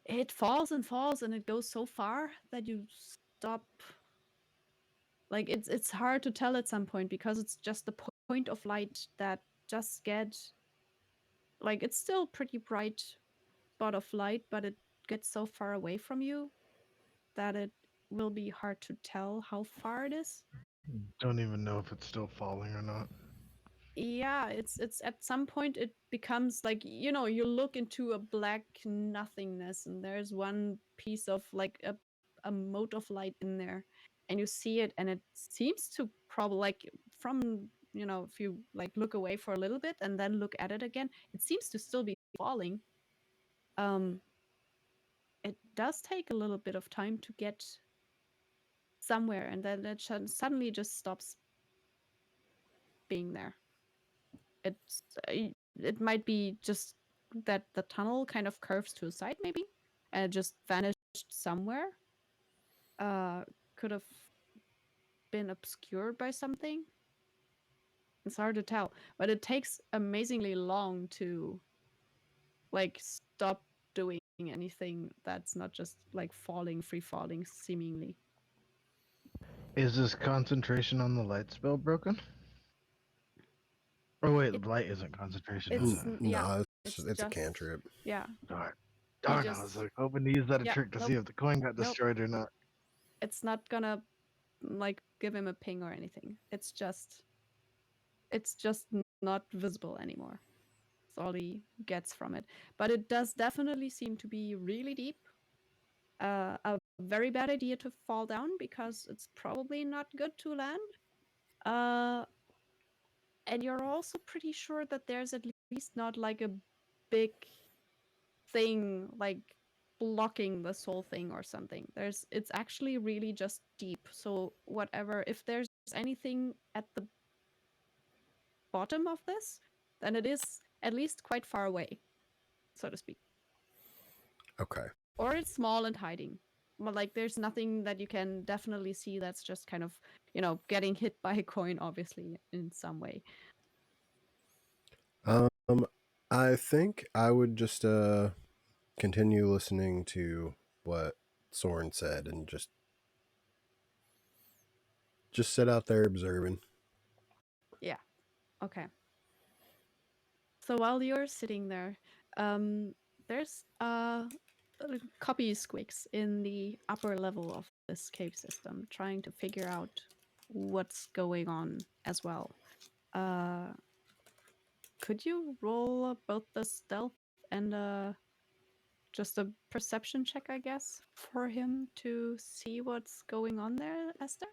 it falls and falls and it goes so far that you stop. Like it's hard to tell at some point because it's just the point of light that just like it's still pretty bright spot of light, but it gets so far away from you that it will be hard to tell how far it is. Don't even know if it's still falling or not. Yeah, it's at some point it becomes like, you look into a black nothingness and there's one piece of like a mote of light in there, and you see it and it seems to probably, like, from, if you like look away for a little bit and then look at it again, it seems to still be falling. It does take a little bit of time to get somewhere, and then it suddenly just stops being there. It might be just that the tunnel kind of curves to a side, maybe, and it just vanished somewhere. Could have been obscured by something. It's hard to tell, but it takes amazingly long to like stop doing anything that's not just like free falling, seemingly. Is this concentration on the light spell broken? Oh wait, It- light isn't concentration, It's is it? yeah, No, it's it's a just cantrip. yeah. Darn. You Darn, I was just like hoping to use that a yeah. trick to Nope. see if the coin got Nope. destroyed or not. It's not gonna like give him a ping or anything. It's just not visible anymore. That's all he gets from it. But it does definitely seem to be really deep. A very bad idea to fall down because it's probably not good to land. And you're also pretty sure that there's at least not like a big thing like blocking this whole thing or something. It's actually really just deep. So whatever, if there's anything at the bottom of this, then it is at least quite far away, so to speak. Okay. Or it's small and hiding. But like there's nothing that you can definitely see that's just kind of, getting hit by a coin, obviously, in some way. I think I would just continue listening to what Soren said and just sit out there observing. Yeah. Okay. So while you're sitting there, there's copy squicks in the upper level of this cave system trying to figure out what's going on as well. Could you roll both the stealth and just a perception check, I guess, for him to see what's going on there, Esther?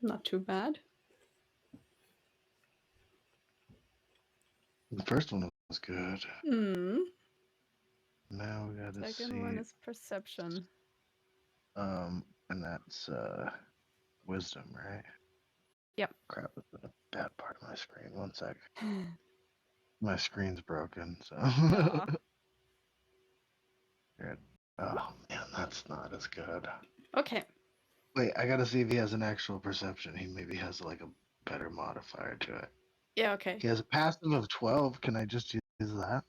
Not too bad. The first one was good. Now we gotta Second one see. is perception. And that's wisdom, right? Yep. Crap, that's a bad part of my screen. One sec. My screen's broken, so. Aw. Good. Oh man, that's not as good. Okay. Wait, I gotta see if he has an actual perception. He maybe has like a better modifier to it. Yeah, okay. He has a passive of 12. Can I just use that?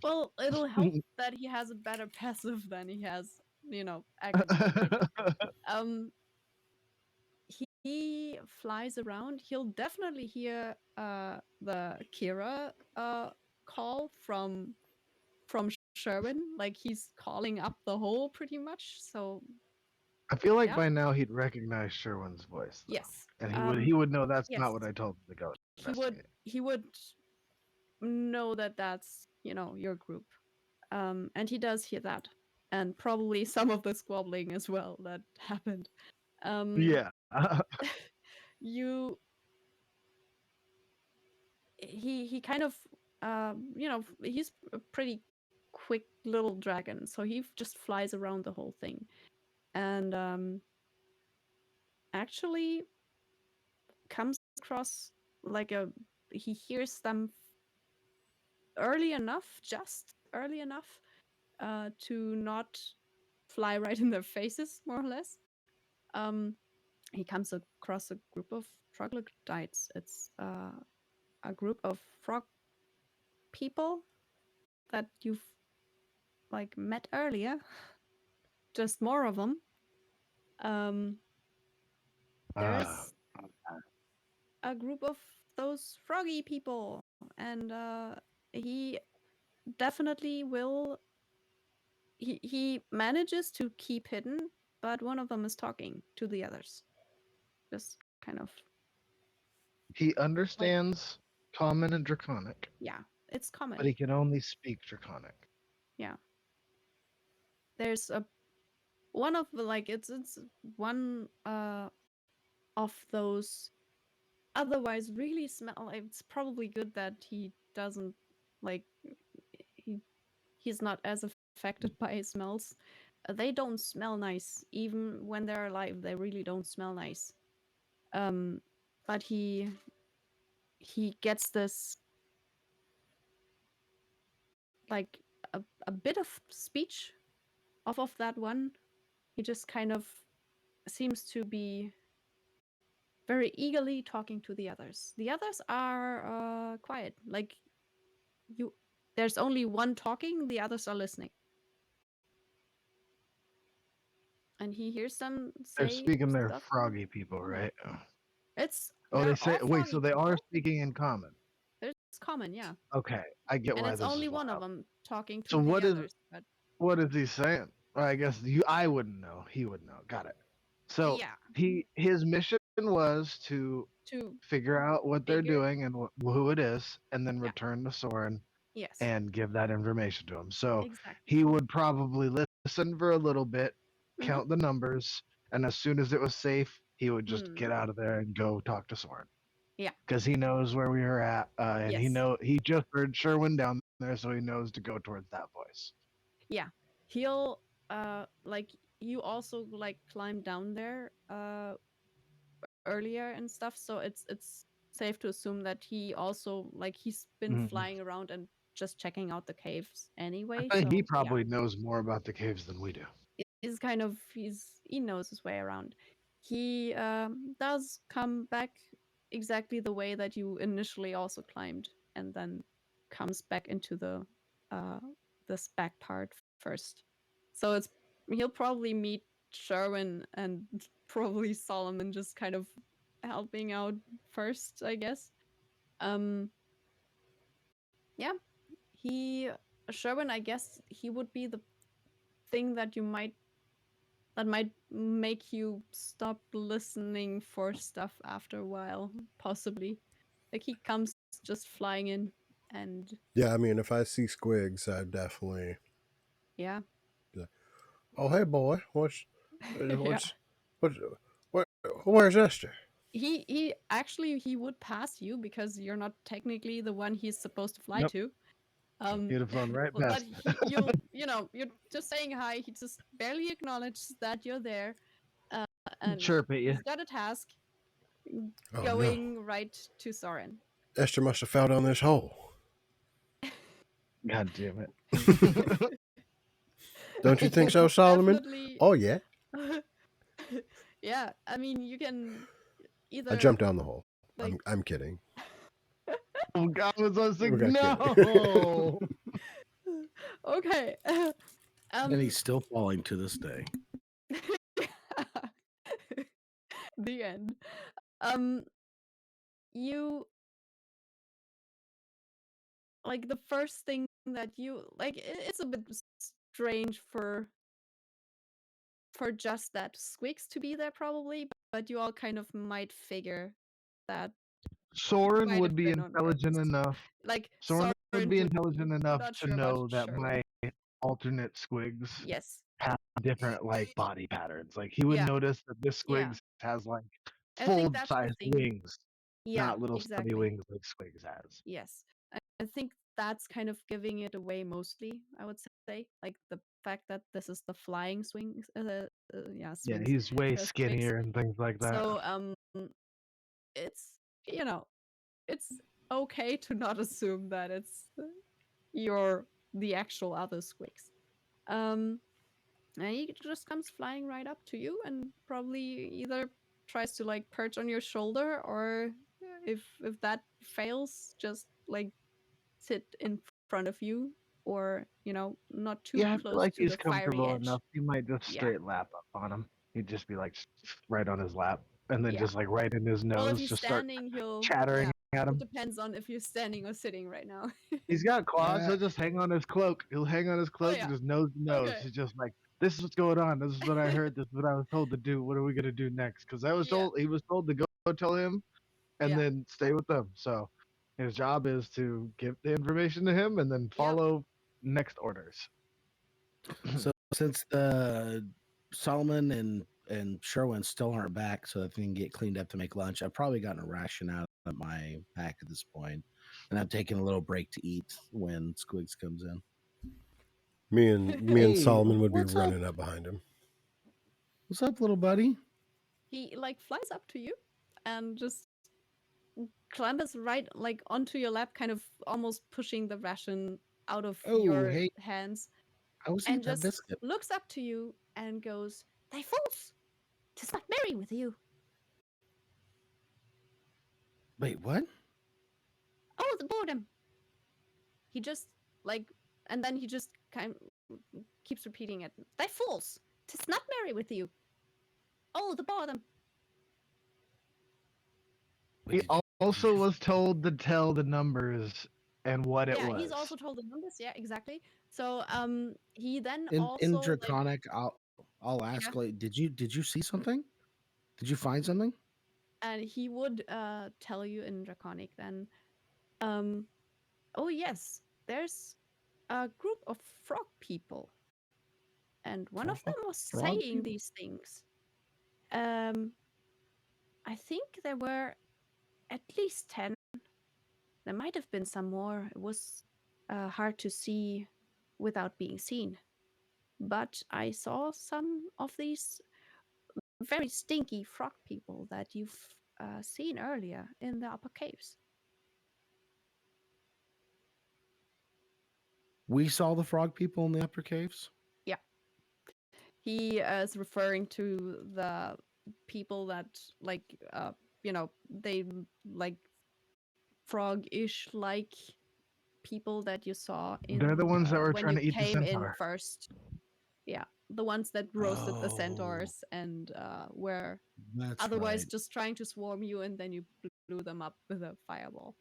Well, it'll help that he has a better passive than he has acronym. Right? Um, he flies around. He'll definitely hear the Kira call from Sherwin. Like he's calling up the hole pretty much. So I feel like yeah, by now he'd recognize Sherwin's voice, though. yes, And he would know that's yes, not what I told him to go investigate. he would know that that's your group. And he does hear that, and probably some of the squabbling as well that happened. Yeah. You he kind of he's a pretty quick little dragon, so he just flies around the whole thing, and actually comes across like he hears them just early enough to not fly right in their faces, more or less. He comes across a group of troglodytes. It's a group of frog people that you've like met earlier. Just more of them. There's a group of those froggy people, and he definitely will. He manages to keep hidden, but one of them is talking to the others. Just kind of He understands Common and Draconic, yeah, it's common. but he can only speak Draconic. Yeah. There's a one of the like it's one of those otherwise really smell. It's probably good that he doesn't like he's not as affected by smells. They don't smell nice even when they're alive. They really don't smell nice. But he gets this like a bit of speech off of that one. He just kind of seems to be very eagerly talking to the others. The others are quiet. Like there's only one talking, the others are listening. And he hears them say They're speaking their stuff. froggy people, right? It's They say all wait, so froggy they are people. speaking in common. It's common, yeah. Okay, I get And why it's this only is one of wild. them talking to So the others. But what is he saying? Well, I guess I wouldn't know. He would know. Got it. So yeah, his mission was to to figure out what they're figure doing and who it is, and then yeah, return to Soren yes, and give that information to him. So exactly. he would probably listen for a little bit, Mhm. count the numbers, and as soon as it was safe, he would just get out of there and go talk to Soren. Yeah. Because he knows where we are at, and Yes. he just heard Sherwin down there, so he knows to go towards that voice. Yeah. He'll like you also like climb down there earlier and stuff, so it's safe to assume that he also like he's been flying around and just checking out the caves anyway. I think So he probably knows more about the caves than we do. is kind of he knows his way around. He does come back exactly the way that you initially also climbed, and then comes back into the this back part first. So he'll probably meet Sherwin and probably Solomon just kind of helping out first, I guess. Yeah, Sherwin, I guess he would be the thing that might make you stop listening for stuff after a while, possibly. Like he comes just flying in, and Yeah, I mean, if I see Squigs, I definitely. yeah. Oh, hey, boy, what's Yeah. where's Esther? He actually he would pass you because you're not technically the one he's supposed to fly Nope. to. He'd have flown right but past. you're just saying hi. He just barely acknowledges that you're there, and Chirp at you. he's got a task Oh, going right to Soren. Esther must have fell down this hole. God damn it. Don't you think so, Solomon? Definitely. Oh, yeah. Yeah, I mean, you can either. I jumped down the hole. Like, I'm kidding. Oh God, was I sick? We got No. okay. And he's still falling to this day. The end. You like the first thing that you like. It's a bit strange for just that Squeaks to be there, probably, but you all kind of might figure that Soren might would have be been on intelligent purpose. enough. Like Soren would be intelligent enough not to sure about know that Sherwin. my alternate squigs Yes. have different like body patterns. Like he would Yeah. notice that this Yeah. squigs has like I think full that's the size thing. wings, Yeah, not little stubby exactly. wings like squigs has. Yes. I think that's kind of giving it away mostly, I would say. Like the fact that this is the flying swings. Yeah, Yeah, swings. he's way Squigs. skinnier and things like that. So it's it's okay to not assume that it's you're the actual other Squigs. And he just comes flying right up to you and probably either tries to like perch on your shoulder, or if that fails, just like sit in front of you, or not too Yeah, I feel close like to he's the fiery comfortable edge. enough. He might just Yeah. straight lap up on him. He'd just be like right on his lap, and then Yeah. just like right in his Well, if nose, he's just start standing, he'll chattering at It him. depends on if you're standing or sitting right now. He's got claws. Yeah. He'll just hang on his cloak. He'll hang on his cloak yeah. and just nose to nose. Okay. He's just like, "This is what's going on. This is what I heard. This is what I was told to do. What are we gonna do next?" Because I was Yeah. told he was told to go tell him, and Yeah. then stay with them. So his job is to give the information to him and then follow next orders. So since Solomon and Sherwin still aren't back, so that they can get cleaned up to make lunch, I've probably gotten a ration out of my pack at this point, and I'm taking a little break to eat when Squigs comes in. Me and Hey, Solomon would be what's up? running up behind him. What's up, little buddy? He like flies up to you and just clambers right like onto your lap, kind of almost pushing the ration out of Oh, your hey, hands, I was and eating that just biscuit. looks up to you and goes, "Thy fools! 'Tis not merry with you." Wait, what? Oh, the boredom. He just like, and then he just kind of keeps repeating it. "Thy fools! 'Tis not merry with you." Oh, the boredom. He also was told to tell the numbers and what it Yeah, was. he's also told the numbers. Yeah, exactly. So he then In also like, Draconic, I'll ask, yeah, like, did you see something? Did you find something? and he would tell you in Draconic then, oh yes, there's a group of frog people, and one of them was Frog saying people? these things. I think there were at least 10. There might have been some more. It was hard to see without being seen. But I saw some of these very stinky frog people that you've seen earlier in the upper caves. We saw the frog people in the upper caves. Yeah. He is referring to the people that, like, they like frog-ish like people that you saw in They're the ones that were when trying you to eat the came in centaur. first. Yeah, the ones that roasted the Oh, centaurs and were that's otherwise right. just trying to swarm you, and then you blew them up with a fireball.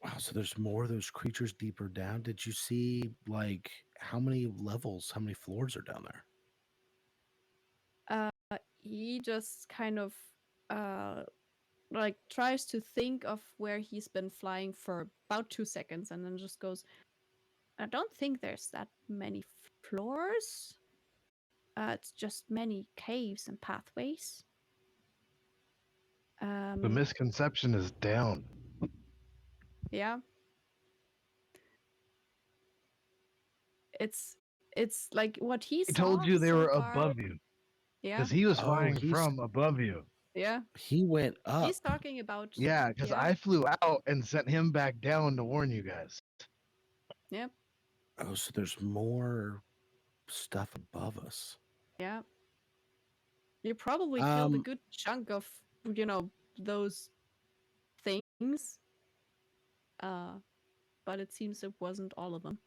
Wow, so there's more of those creatures deeper down. Did you see like how many levels, how many floors are down there? He just kind of like tries to think of where he's been flying for about 2 seconds, and then just goes, "I don't think there's that many floors. It's just many caves and pathways." The misconception is down. Yeah. It's like what he He saw told you they so were far. above you Yeah. because he was Oh, flying from above you. Yeah. he went up. He's talking about. Yeah, because Yeah. I flew out and sent him back down to warn you guys. Yep. Oh, so there's more stuff above us. Yeah. You probably killed a Um, good chunk of, those things. But it seems it wasn't all of them.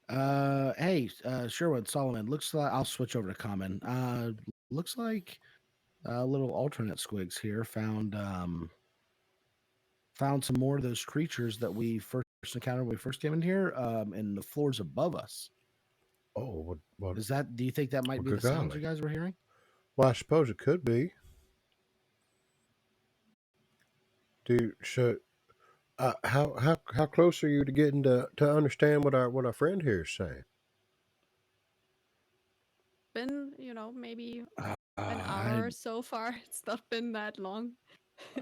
Hey, Sherwood Solomon. Looks like I'll switch over to common. Looks like little alternate squigs here found some more of those creatures that we first encountered when we first came in here, in the floors above us. Oh, what? Is that? Do you think that might be Good the sounds golly. you guys were hearing? Well, I suppose it could be. Should how close are you to getting to understand what our friend here is saying? Been, maybe Uh, an hour I or so far. It's not been that long.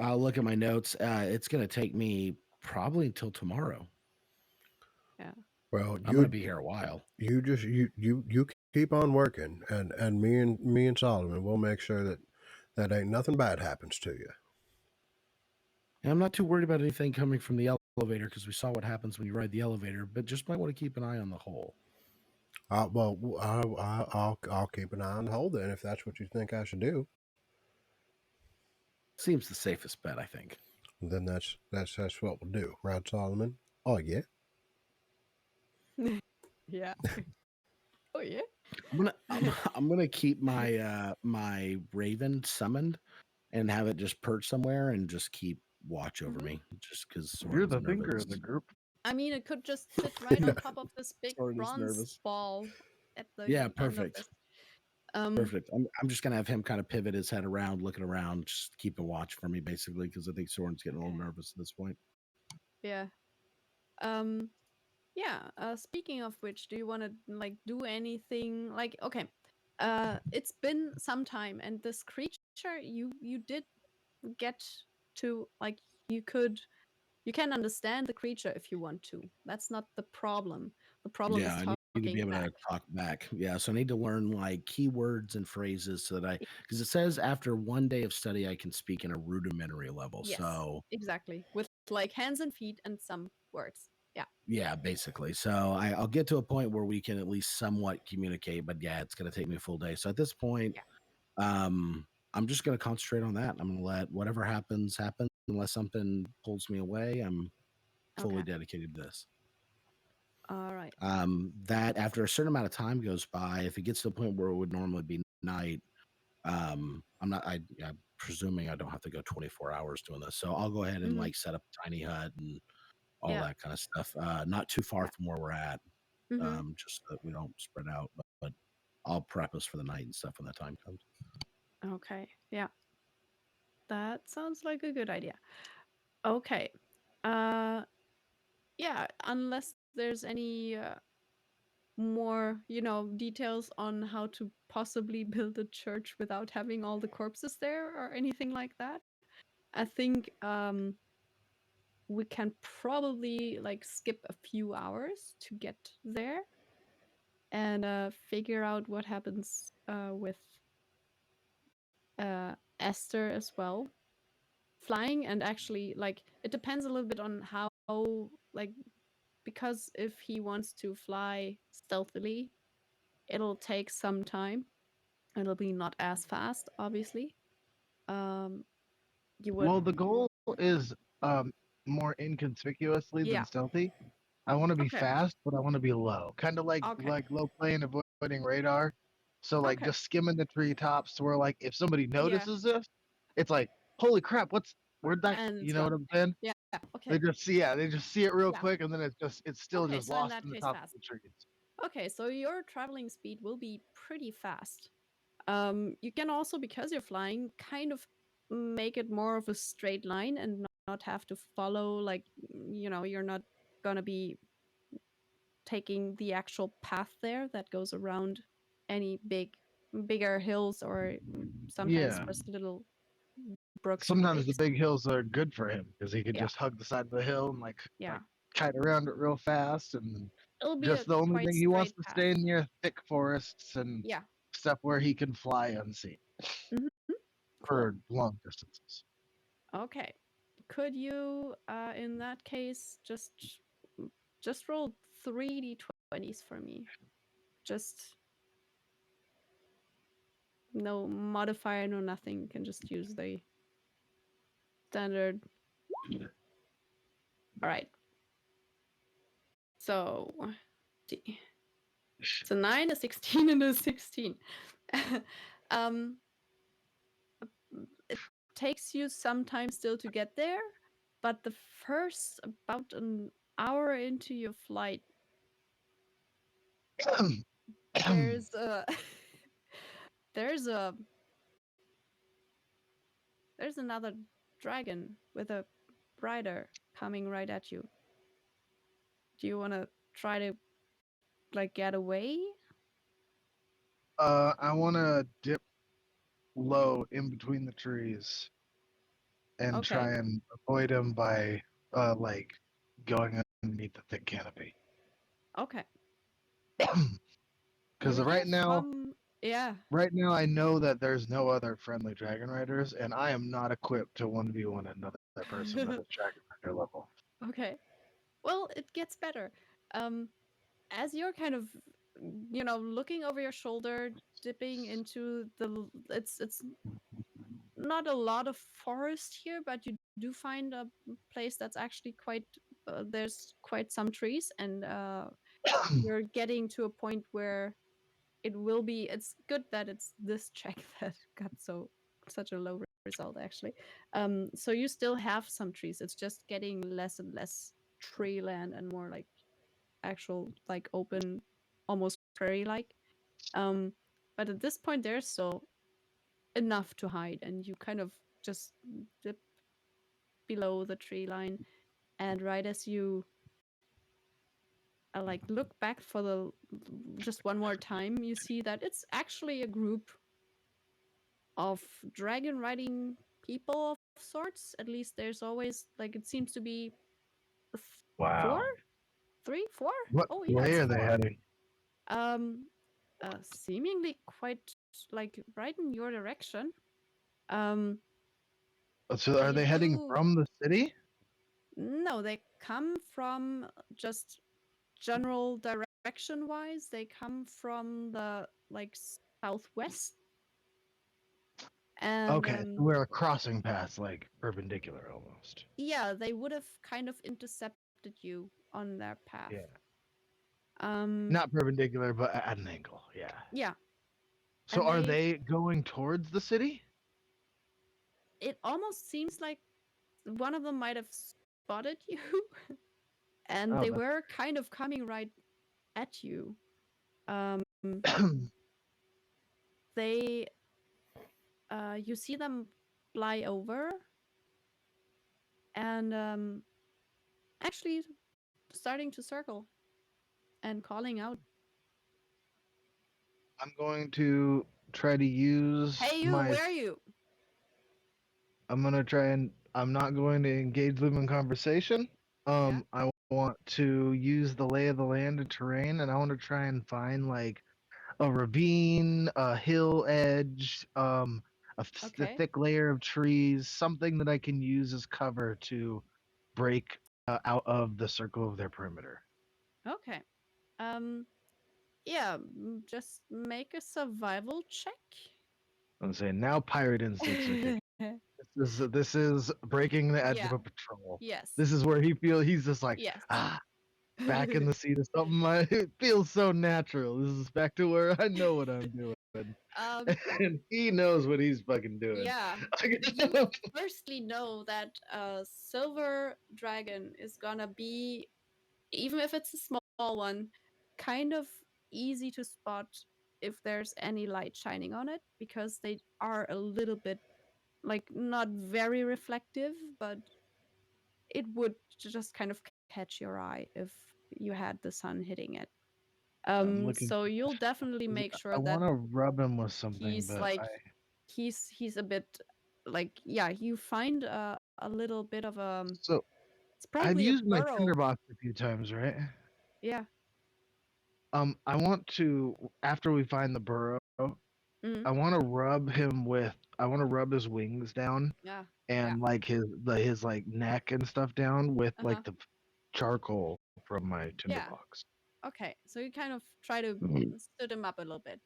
I'll look at my notes. It's gonna take me probably until tomorrow. Yeah. Well, I'm gonna be here a while. you just you keep on working, and me and Solomon will make sure that ain't nothing bad happens to you. And I'm not too worried about anything coming from the elevator because we saw what happens when you ride the elevator. But just might want to keep an eye on the hole. I'll keep an eye on the hole then if that's what you think I should do. Seems the safest bet, I think. Then that's what we'll do, right, Solomon? Oh yeah. Yeah. Oh yeah. I'm gonna keep my my raven summoned and have it just perch somewhere and just keep watch over me, just because You're the thinker of the group. I mean, it could just sit right on top of this big Soren is bronze nervous. ball at the Yeah, end of perfect. this. Perfect. I'm just gonna have him kind of pivot his head around, looking around, just keep a watch for me, basically, because I think Soren's getting a little nervous at this point. Yeah. Yeah. Speaking of which, do you want to like do anything? Like, okay. It's been some time, and this creature, you did get to like you can understand the creature if you want to. That's not the problem. The problem Yeah, is I need to be talking able back. to talk back. Yeah, so I need to learn like keywords and phrases so that because it says after 1 day of study, I can speak in a rudimentary level. Yes, So exactly. With like hands and feet and some words. Yeah. yeah, basically. So I'll get to a point where we can at least somewhat communicate, but yeah, it's going to take me a full day. So at this point, Yeah. I'm just going to concentrate on that. I'm going to let whatever happens happen unless something pulls me away. I'm fully Okay. dedicated to this. All right. That after a certain amount of time goes by, if it gets to the point where it would normally be night, I'm presuming I don't have to go 24 hours doing this. So I'll go ahead and like set up a tiny hut and all Yeah. that kind of stuff. Not too far Yeah. from where we're at, just so that we don't spread out. But I'll prep us for the night and stuff when that time comes. Okay. Yeah. That sounds like a good idea. Okay. Uh yeah, unless there's any more, details on how to possibly build a church without having all the corpses there or anything like that. I think we can probably like skip a few hours to get there and figure out what happens with Esther as well. Flying and actually like it depends a little bit on how like because if he wants to fly stealthily, it'll take some time. It'll be not as fast, obviously. Um, you would, Well, the goal is more inconspicuously yeah. than stealthy. I want to be Okay. fast, but I want to be low, kind of like Okay. low plane avoiding radar. So like Okay. just skimming the treetops to where like if somebody Yeah. notices this, it's like holy crap, where'd that? And You it's know what gone. I'm saying? Yeah. They Okay. just see it real Yeah. quick, and then it's still Okay. just So in lost that in the case, top fast. of the trees. Okay. So your traveling speed will be pretty fast. You can also, because you're flying, kind of make it more of a straight line and not have to follow like you're not gonna be taking the actual path there that goes around any bigger hills or sometimes Yeah. just little brooks and Sometimes the lakes. big hills are good for him because he could Yeah. just hug the side of the hill and Yeah. kite around it real fast. And It'll be a just the only quite thing he wants straight to path. stay near thick forests and Yeah. stuff where he can fly unseen Hmm. Cool. for long distances. Okay. Could you in that case just roll 3d20s for me? Just no modifier, no nothing. You can just use the standard. All right. So, see. It's a 9, a 16, and a 16. um, it takes you some time still to get there, but the first about an hour into your flight, there's a there's a there's another dragon with a rider coming right at you. Do you want to try to like get away? I want to dip low in between the trees and Okay. try and avoid him by like going underneath the thick canopy. Okay. Because You hear right now, yeah. I know that there's no other friendly dragon riders, and I am not equipped to 1v1 another person at a dragon rider level. Okay. Well, it gets better. As you're kind of, looking over your shoulder, dipping into it's not a lot of forest here, but you do find a place that's actually quite there's quite some trees, and you're getting to a point where it's good that it's this check that got such a low result actually. So you still have some trees, it's just getting less and less tree land and more like actual like open, almost prairie like. But at this point there's still enough to hide, and you kind of just dip below the tree line, and right as you like look back for the just one more time, you see that it's actually a group of dragon riding people of sorts. At least there's always like it seems to be four, Wow. 3, 4. What Oh yeah, way it's are they 4. heading? Seemingly quite like right in your direction. Um, So are they they heading do from the city? no, they come from just general direction wise. They come from the like southwest, and Okay, so we're crossing paths like perpendicular almost. yeah, they would have kind of intercepted you on their path. Yeah. Um, Not perpendicular, but at an angle. Yeah. yeah, So and are they going towards the city? it almost seems like one of them might have spotted you, and Oh, they that's were kind of coming right at you. Um, they, you see them fly over, and actually starting to circle and calling out, I'm going to try to use "Hey, you! my. Where are you?" I'm gonna try and. I'm not going to engage them in conversation. Yeah. I want to use the lay of the land and terrain, and I want to try and find like a ravine, a hill edge, a Okay. thick layer of trees, something that I can use as cover to break out of the circle of their perimeter. Okay. Um, yeah, just make a survival check. I'm saying now pirate instincts are kicking. This is breaking the edge Yeah. of a patrol. Yes. This is where he's just like Yes. back in the seat of something. It feels so natural. This is back to where I know what I'm doing. And he knows what he's fucking doing. Yeah. You firstly know that silver dragon is gonna be, even if it's a small one, kind of easy to spot if there's any light shining on it, because they are a little bit like not very reflective, but it would just kind of catch your eye if you had the sun hitting it. I'm looking. So you'll definitely make I sure that want to rub him with something, he's but like he's a bit like, yeah, you find a little bit of so it's I've probably a used my burrow. tinderbox a few times, right? Yeah. I want to after we find the burrow, Mm. I want to rub him with. I want to rub his wings down Yeah. and like his like neck and stuff down with like the charcoal from my Yeah. tinderbox. Okay. So you kind of try to Mhm. stood him up a little bit.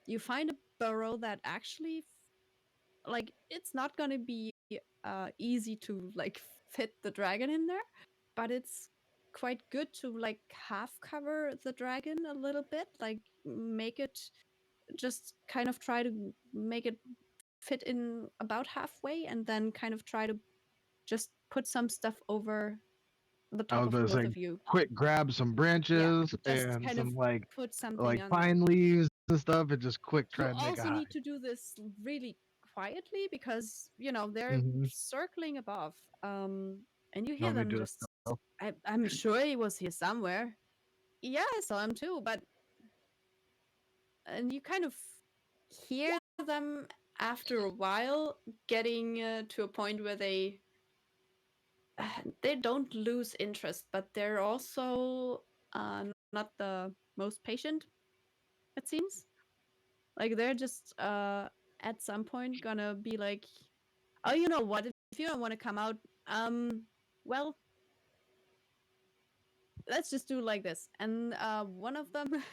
You find a burrow that actually like it's not gonna be easy to like fit the dragon in there, but it's quite good to like half cover the dragon a little bit, like make it just kind of try to make it fit in about halfway, and then kind of try to just put some stuff over the I top was of gonna both say, of you. quick grab some Yeah, branches just and kind of some put something like on. pine leaves and stuff, and just quick You try and make a also hide. need to do this really quietly because they're hmm circling above, and you You hear want me to them do just. it? I'm sure he was here somewhere. Yeah, I saw him too, but and you kind of hear them after a while getting to a point where they don't lose interest, but they're also not the most patient, it seems. Like they're just at some point gonna be like, oh, you know what, if you don't want to come out, well, let's just do like this. And one of them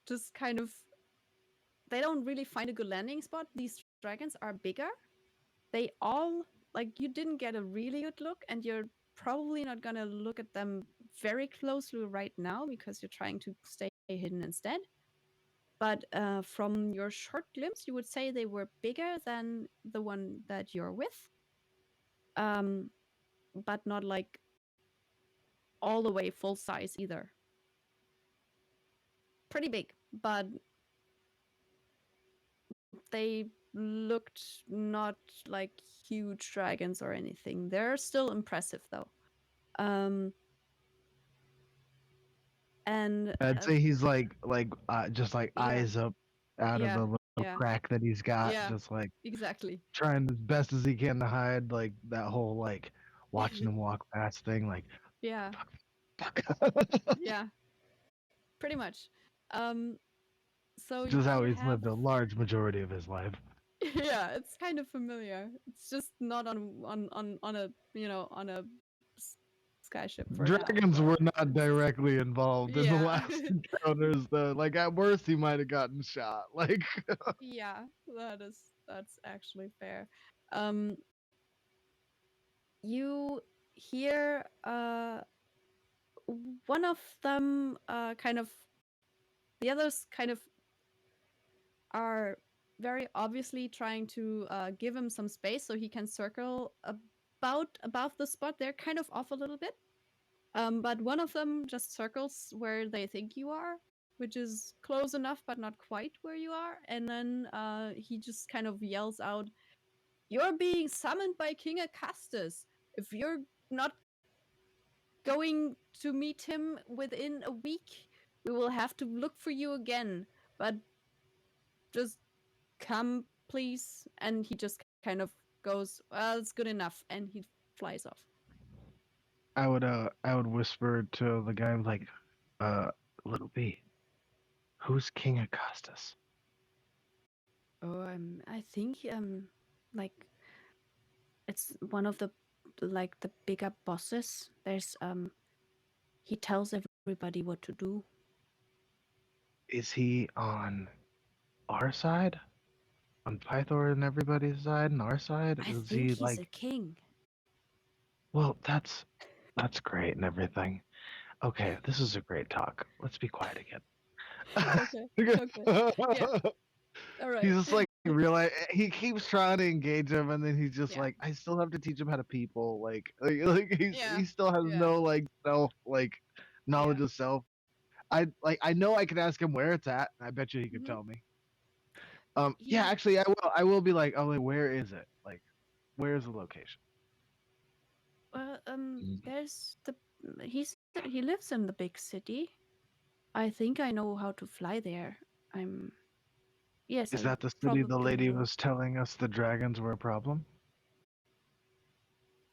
just kind of, they don't really find a good landing spot. These dragons are bigger. They all, like, you didn't get a really good look, and you're probably not gonna look at them very closely right now because you're trying to stay hidden instead. But from your short glimpse, you would say they were bigger than the one that you're with, but not like all the way full size either. Pretty big, but they looked not like huge dragons or anything. They're still impressive though. Um, and I'd say he's just like yeah, eyes up out of yeah, the little yeah, crack that he's got, yeah, just like exactly. trying as best as he can to hide like that whole like watching him walk past thing, like Yeah, fuck. yeah, pretty much. Um, so Just how you he's have lived a large majority of his life. yeah, it's kind of familiar. It's just not on a on a skyship for now. Dragons But were not directly involved in the yeah, last encounters, though. Like at worst, he might have gotten shot. Like yeah, that's actually fair. Um, you hear one of them kind of, the others kind of are very obviously trying to give him some space so he can circle about above the spot. They're kind of off a little bit. But one of them just circles where they think you are, which is close enough but not quite where you are. And then he just kind of yells out, "You're being summoned by King Acastus. If you're not going to meet him within a week, we will have to look for you again. But just come, please." And he just kind of goes, "Well, it's good enough," and he flies off. I would whisper to the guy like, uh, little B, who's King Augustus? Oh, I think like it's one of the like the bigger bosses. There's he tells everybody what to do. Is he on our side? On Pythor and everybody's side, and our side? I Is think he he's a like? king. Well, that's great and everything. Okay, this is a great talk. Let's be quiet Okay. again. Okay. Yeah. All right. He's just like realize he keeps trying to engage him, and then he's just Yeah. like, I still have to teach him how to people. Like Yeah. he still has Yeah. no like self like knowledge Yeah. of self. I know I can ask him where it's at. I bet you he could Mhm. tell me. Yeah, He actually I will be like, oh like where is it? Like where's the location? there's the he lives in the big city. I think I know how to fly there. I'm Yes, Is I that the city the probably lady know. was telling us the dragons were a problem?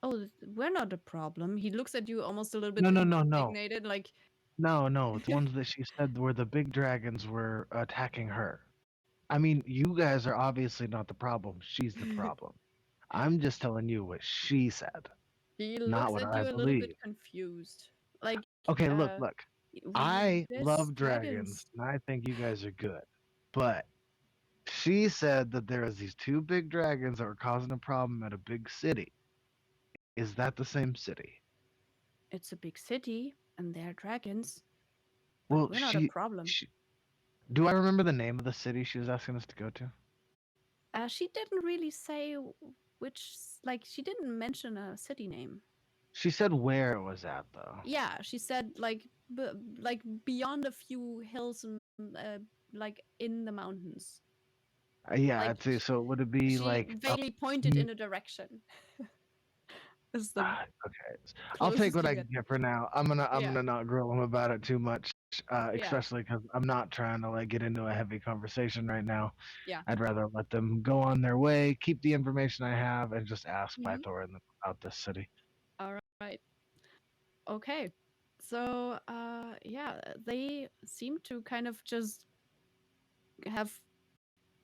Oh, we're not a problem. He looks at you almost a little bit No. indignated, like, No, the ones that she said were the big dragons were attacking her. I mean, you guys are obviously not the problem. She's the problem. I'm just telling you what she said, he not looks what at I you a little bit believe. confused. Like, Okay, uh, look. I there's love dragons dragons. and I think you guys are good. But she said that there was these two big dragons that were causing a problem at a big city. Is that the same city? it's a big city and there are dragons, but Well, we're not a problem. do I remember the name of the city she was asking us to go to? She didn't really say like, she didn't mention a city name. She said where it was at, though. Yeah, she said like beyond a few hills, like in the mountains. Yeah, Like I'd say so. Would it be she like up? vaguely pointed in a direction. Is the Okay, I'll take closest what you I get. can get for now. I'm Yeah. gonna not grill him about it too much, Yeah. especially because I'm not trying to like get into a heavy conversation right now. Yeah. I'd rather let them go on their way, keep the information I have, and just ask Mhm. Pythor about this city. All right. Okay. So, yeah, they seem to kind of just have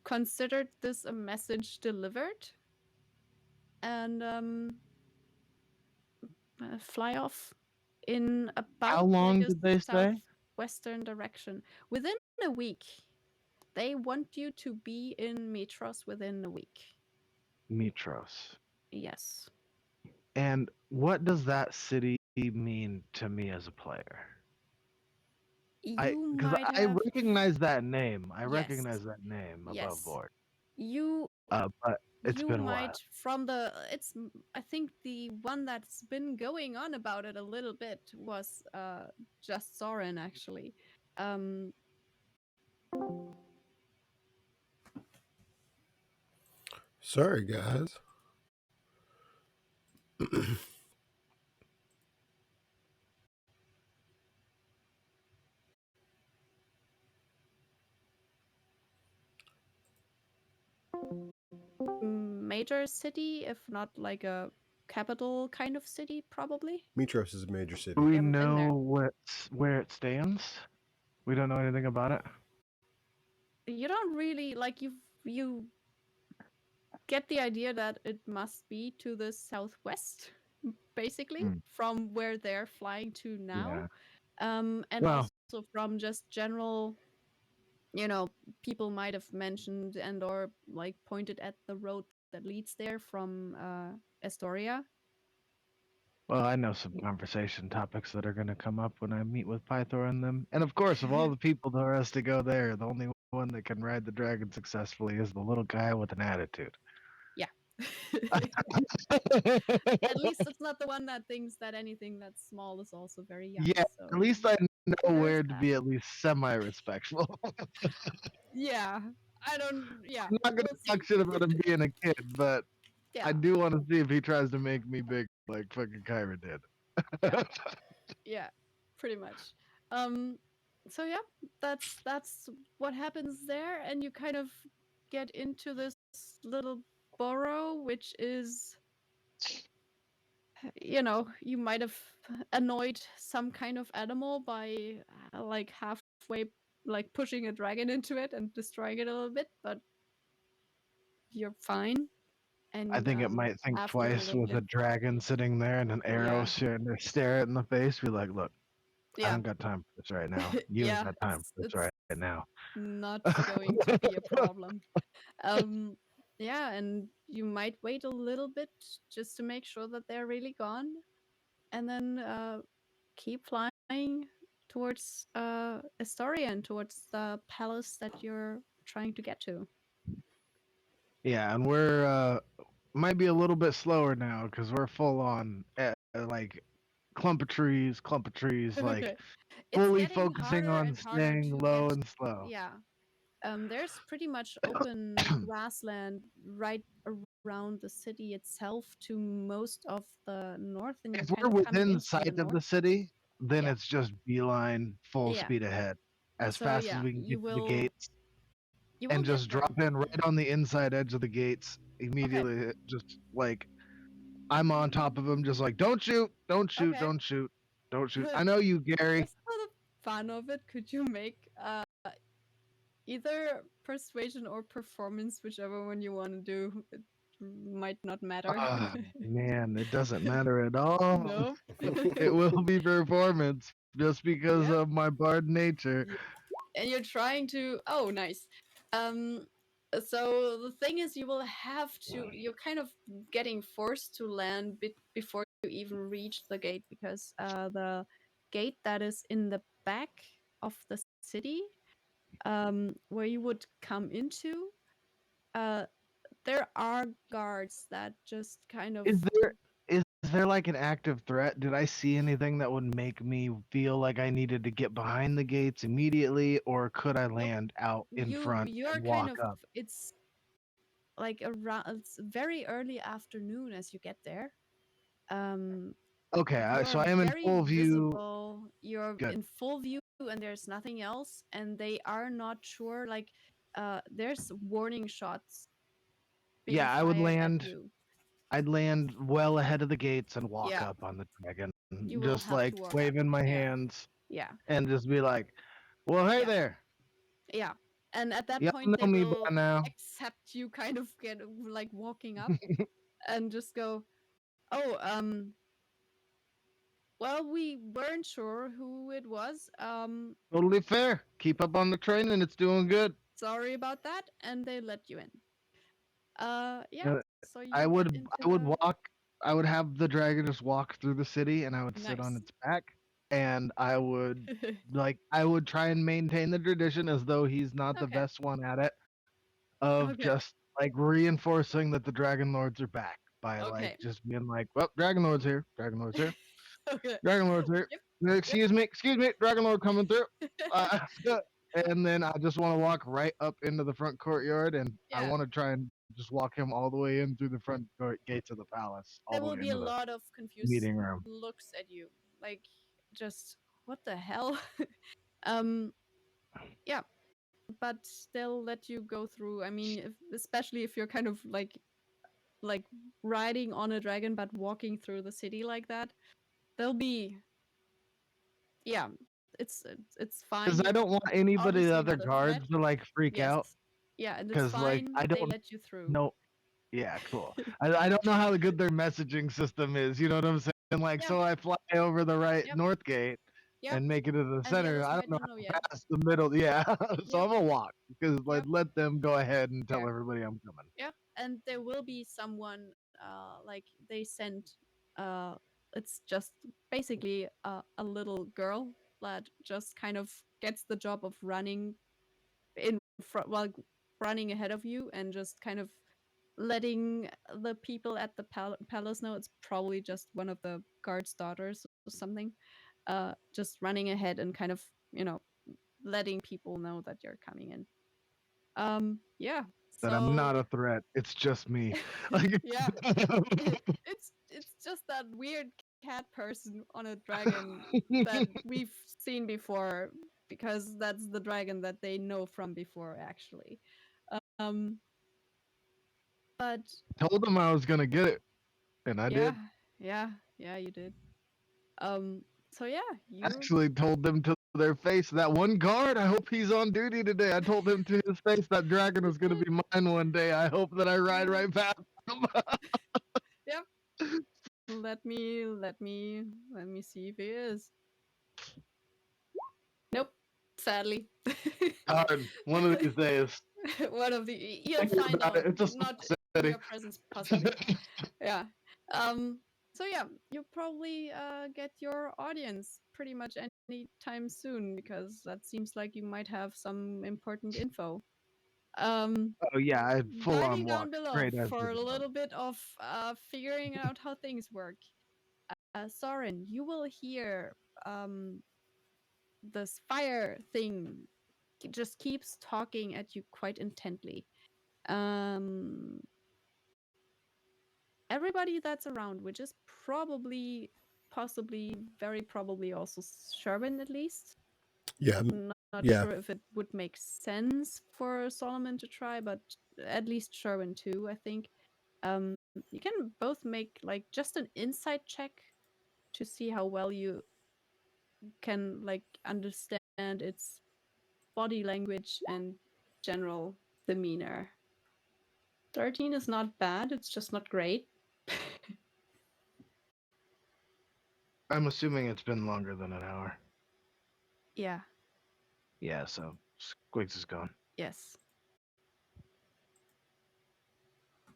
considered this a message delivered and fly off in How about like long a did they say? southwestern direction. Within a week, they want you to be in Metros within a week. Mitros. Yes. And what does that city mean to me as a player? You Because might I have. recognize that name. I Yes. recognize that name above Yes. board. You But it's you been a while. might from the it's I think the one that's been going on about it a little bit was just Soren actually. Sorry, guys. Major city, if not like a capital kind of city, probably. Mitros is a major city. Do we Yeah, we've been there. know where it stands? We don't know anything about it. You don't really like you get the idea that it must be to the southwest, basically, from where they're flying to now. Yeah. And Well, also from just general, people might have mentioned and or like pointed at the road that leads there from Astoria. well, I know some conversation topics that are going to come up when I meet with Pythor and them. And of course, of all the people that are asked to go there, the only one that can ride the dragon successfully is the little guy with an attitude. Yeah. At least it's not the one that thinks that anything that's small is also very young. Yeah, So at least I know there's where to that. be at least semi-respectful. Yeah. I don't. Yeah. I'm not gonna We'll talk see. shit about him being a kid, but Yeah. I do want to see if he tries to make me big like fucking Kyra did. Yeah. Pretty much. So yeah, that's what happens there, and you kind of get into this little borough, which is, you might have annoyed some kind of animal by like halfway like pushing a dragon into it and destroying it a little bit, but you're fine. And I think it might think after a twice little with a bit, dragon sitting there and an arrow yeah, stare it in the face. Be like, look, I yeah, don't got time for this right now. You ain't yeah, got time for this it's right now. not going to be a problem. Yeah, and you might wait a little bit just to make sure that they're really gone, and then keep flying towards Astoria and towards the palace that you're trying to get to. Yeah, and we're might be a little bit slower now because we're full on like clump of trees, like Okay. It's fully getting focusing harder on and harder staying to low get. and slow. Yeah. There's pretty much open grassland right around the city itself to most of the north, and you're If kind we're of coming within in from the sight of north. the city, then Yeah. it's just beeline full Yeah. speed ahead as So fast as yeah, we can you get to the will gates and get just there. drop in right on the inside edge of the gates immediately. Just like I'm on top of him, just like don't shoot, don't shoot, Okay. don't shoot, don't shoot. I know you, Gary. Just for the fun of it, could you make either persuasion or performance, whichever one you want to do? It might not matter. Man, it doesn't matter at all. No. It will be performance just because Yep. of my bard nature. And you're trying to. Oh, nice. Um. So the thing is, you're kind of getting forced to land before you even reach the gate, because the gate that is in the back of the city, where you would come into, uh, there are guards that just kind of Is there like an active threat? Did I see anything that would make me feel like I needed to get behind the gates immediately, or could I land out in front you're and kind walk of up? it's like around, it's very early afternoon as you get there. Um, Okay, so you're I am in very full view. visible. You're Good. in full view, and there's nothing else. And they are not sure. Like, there's warning shots being Yeah, I would fired at land. you. I'd land well ahead of the gates and walk Yeah, up on the dragon, you will just have like to walk up. waving my Yeah, hands yeah, and just be like, "Well, hey yeah, there, yeah. And at that y'all point, they know me will by now." accept you kind of get like walking up and just go, "Oh, well, we weren't sure who it was. Totally fair. Keep up on the training; it's doing good. Sorry about that." And they let you in. Yeah. Uh, So I you get would, into I would the walk. I would have the dragon just walk through the city, and I would sit on nice. its back, and I would I would try and maintain the tradition as though he's not the Okay. best one at it, of Okay. just like reinforcing that the Dragon Lords are back by like Okay. just being like, "Well, Dragon Lord's here. Dragon Lord's here. Okay. Dragon Lord's here. Yep. Excuse me, Dragon Lord coming through." Uh, and then I just want to walk right up into the front courtyard, and I Yeah. want to try and just walk him all the way in through the front gates of the palace, all There the will way be a into the lot of confused meeting room. looks at you, like just what the hell. um. Yeah. But they'll let you go through. I mean, especially if you're kind of like riding on a dragon but walking through the city like that, they'll be, yeah, it's Because fine. I don't want anybody, the Obviously other not a threat. guards, to like freak Yes. out. Yeah, and it's Because like fine. I They don't let you through. know. Yeah, cool. I don't know how good their messaging system is. You know what I'm saying? Like, Yeah. so I fly over the right Yep. north gate Yep. and make it to the And the other center. I don't side know don't know how yet. past the middle. Yeah, so Yep. I'm gonna walk because like Yep. let them go ahead and tell Fair. everybody I'm coming. Yep. And there will be someone, like they sent, uh it's just basically a little girl that just kind of gets the job of running in front, while running ahead of you, and just kind of letting the people at the palace know it's probably just one of the guards' daughters or something. Just running ahead and kind of, letting people know that you're coming in. Yeah. That I'm So not a threat. It's just me. Like, yeah, it's just that weird cat person on a dragon that we've seen before, because that's the dragon that they know from before, actually. Um, but told them I was gonna get it, and I yeah, did. yeah, you did. Um, so yeah, Actually, told them to their face. That one guard, I hope he's on duty today. I told him to his face that dragon was gonna be mine one day. I hope that I ride Yeah. right past him. Yep. Let me see if he is. Nope. Sadly. Darn, one of these days. One of the you'll Think find about out, it. It's a small not in city. your presence, possibly. Yeah. So yeah, you'll probably get your audience pretty much any time soon, because that seems like you might have some important info. Um, Oh yeah, I full on Diving down walk below straight as for a the door. little bit of figuring out how things work. Soren, you will hear this fire thing just keeps talking at you quite intently. Um, Everybody that's around, which is probably, possibly, very probably also Sherwin at least. Yeah, Not yeah. sure if it would make sense for Solomon to try, but at least Sherwin too, I think. You can both make like just an insight check to see how well you can like understand its body language and general demeanor. 13 is not bad, it's just not great. I'm assuming it's been longer than an hour. Yeah, Yeah, so Squigs is gone. yes.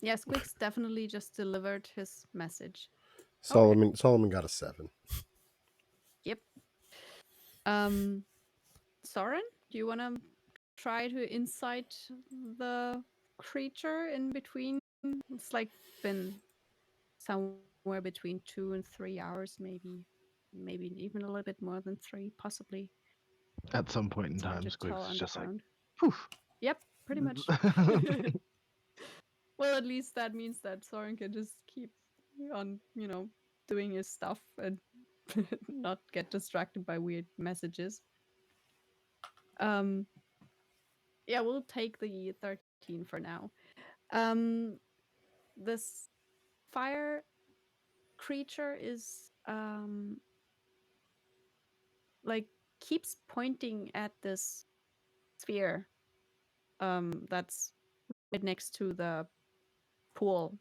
Yeah, Squix definitely just delivered his message. Solomon got a 7. Yep. Soren, do you want to try to insight the creature in between? It's like been somewhere between 2 and 3 hours, maybe even a little bit more than 3, possibly. At some point in It's hard time, to tell Squigs is just like, underground. poof. Yep, pretty much. Well, at least that means that Soren can just keep on, doing his stuff and not get distracted by weird messages. Yeah, we'll take the 13 for now. This fire creature is like keeps pointing at this sphere that's right next to the pool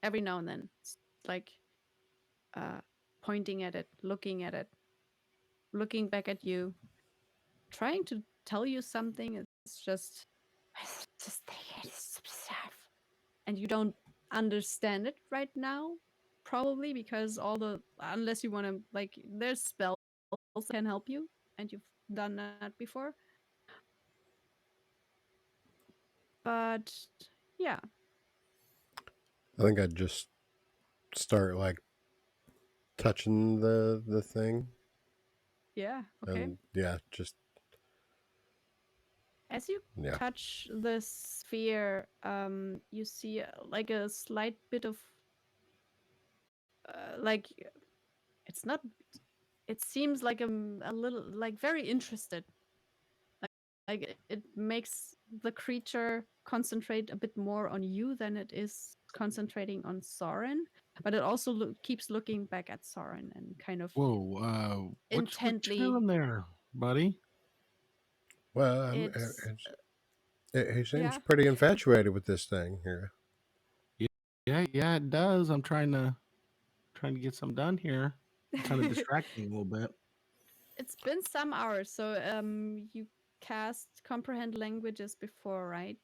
every now and then. It's like pointing at it, looking back at you, trying to tell you something. It's just and you don't understand it right now, probably because unless you want to, like, there's spells that can help you, and you've done that before. But yeah, I think I'd just start like touching the thing, okay. and yeah, just As you yeah. touch the sphere, you see like a slight bit of like it's not. It seems like a little, like, very interested. Like it makes the creature concentrate a bit more on you than it is concentrating on Soren. But it also keeps looking back at Soren and kind of Whoa, what you intently. doing there, buddy? Well, It's he seems yeah. pretty infatuated with this thing here. Yeah, it does. I'm trying to get some done here. Kind of distracting a little bit. It's been some hours, so you cast comprehend languages before, right?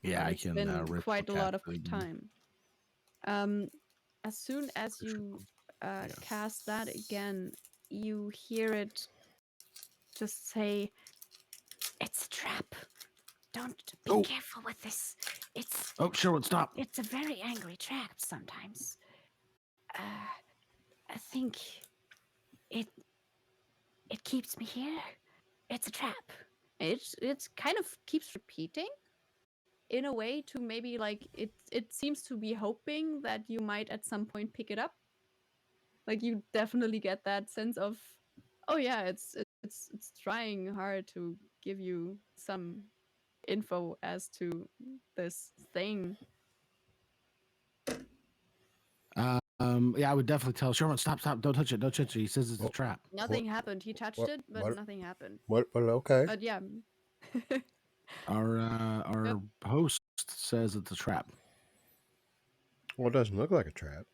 Yeah, And I it's can been ritual quite a cast lot of it again. time. As soon as you Yeah. cast that again, you hear it just say, "It's a trap. Don't be Oh. careful with this. It's Oh, Sherwood, stop. it's a very angry trap sometimes. I think it keeps me here. It's a trap." It's kind of keeps repeating in a way to maybe, like, it seems to be hoping that you might at some point pick it up. Like, you definitely get that sense of, oh yeah, it's trying hard to give you some info as to this thing. Yeah, I would definitely tell Sherwood, stop, don't touch it, He says it's a Oh. trap. Nothing happened. He touched what- it, but what- nothing happened. Well, okay. But yeah. Our Yep. host says it's a trap. Well, it doesn't look like a trap.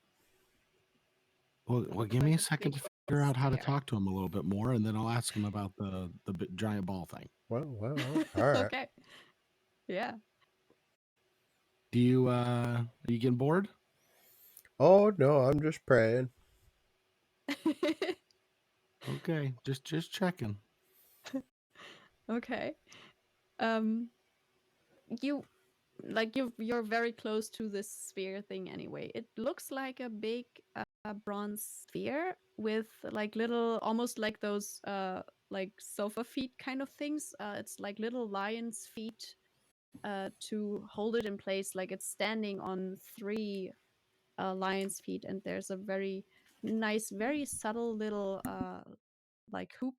Well, give Like me a a second big to figure out how to sphere. talk to him a little bit more, and then I'll ask him about the giant ball thing. Well, all right. Okay. Yeah. Do you are you getting bored? Oh no, I'm just praying. Okay, just checking. Okay. You you're very close to this sphere thing anyway. It looks like a big bronze sphere with like little, almost like those like sofa feet kind of things. It's like little lion's feet to hold it in place, like it's standing on 3 lion's feet, and there's a very nice, very subtle little like hoop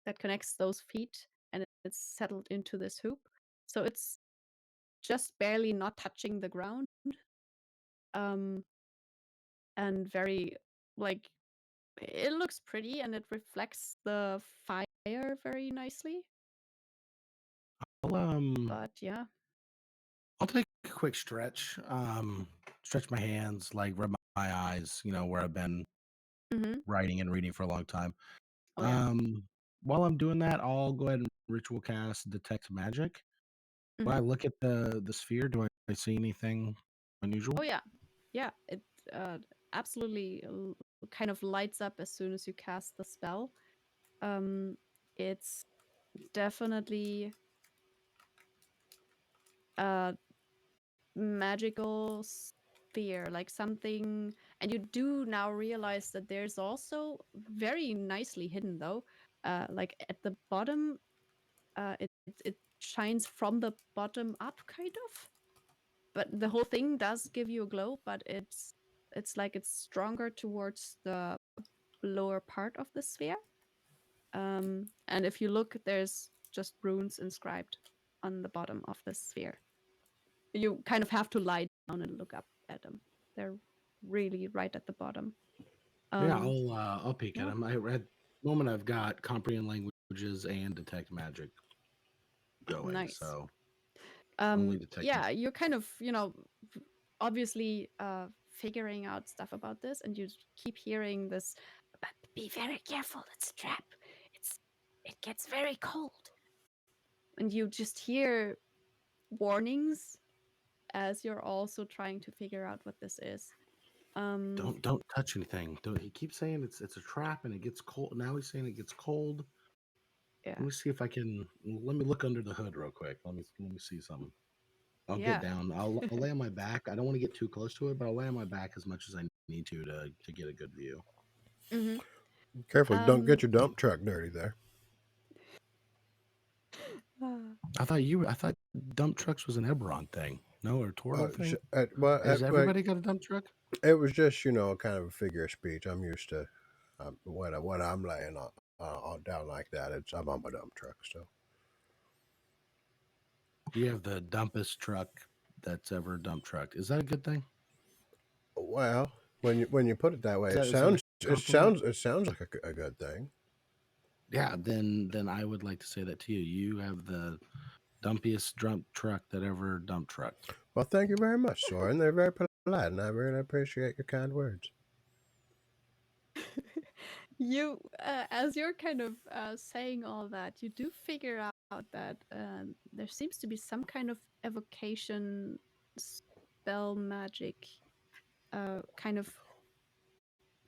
that connects those feet, and it's settled into this hoop. So it's just barely not touching the ground. Um, and very, like, it looks pretty and it reflects the fire very nicely. I'll But yeah. I'll take a quick stretch. Stretch my hands, like rub my eyes. You know where I've been Mm-hmm. writing and reading for a long time. Oh yeah. While I'm doing that, I'll go ahead and ritual cast detect magic. When I Mm-hmm. look at the sphere, do I see anything unusual? Oh yeah. Yeah. It absolutely kind of lights up as soon as you cast the spell. It's definitely a magical sphere, like something, and you do now realize that there's also very nicely hidden though, like at the bottom, it shines from the bottom up, kind of. But the whole thing does give you a glow, but it's like it's stronger towards the lower part of the sphere. And if you look, there's just runes inscribed on the bottom of the sphere. You kind of have to lie down and look up at them. They're really right at the bottom. Yeah, Um, I'll peek at yeah. them. At the moment I've got comprehend languages and detect magic going, Nice. so only detect. Yeah, you're kind of, obviously figuring out stuff about this, and you keep hearing this, but be very careful, it's a trap. It gets very cold. And you just hear warnings as you're also trying to figure out what this is. Don't touch anything. Don't. He keeps saying it's a trap and it gets cold. Now he's saying it gets cold. Yeah. Let me see if I can. Let me look under the hood real quick. Let me see something. I'll Yeah. get down. I'll lay on my back. I don't want to get too close to it, but I'll lay on my back as much as I need to get a good view. Mm-hmm. Careful, don't get your dump truck dirty there. I thought dump trucks was an Eberron thing. No, or Toro thing. Well, Has everybody got a dump truck? it was just kind of a figure of speech. I'm used to when I'm laying on down like that. I'm on my dump truck, so. You have the dumpest truck that's ever dump truck. Is that a good thing? Well, when you put it that way, Is it that a compliment? sounds like a good thing. Yeah, then I would like to say that to you. You have the dumpiest dump truck that ever dump trucked. Well, thank you very much, Soren. They're very polite, and I really appreciate your kind words. You, as you're kind of saying all that, you do figure out that there seems to be some kind of evocation spell magic kind of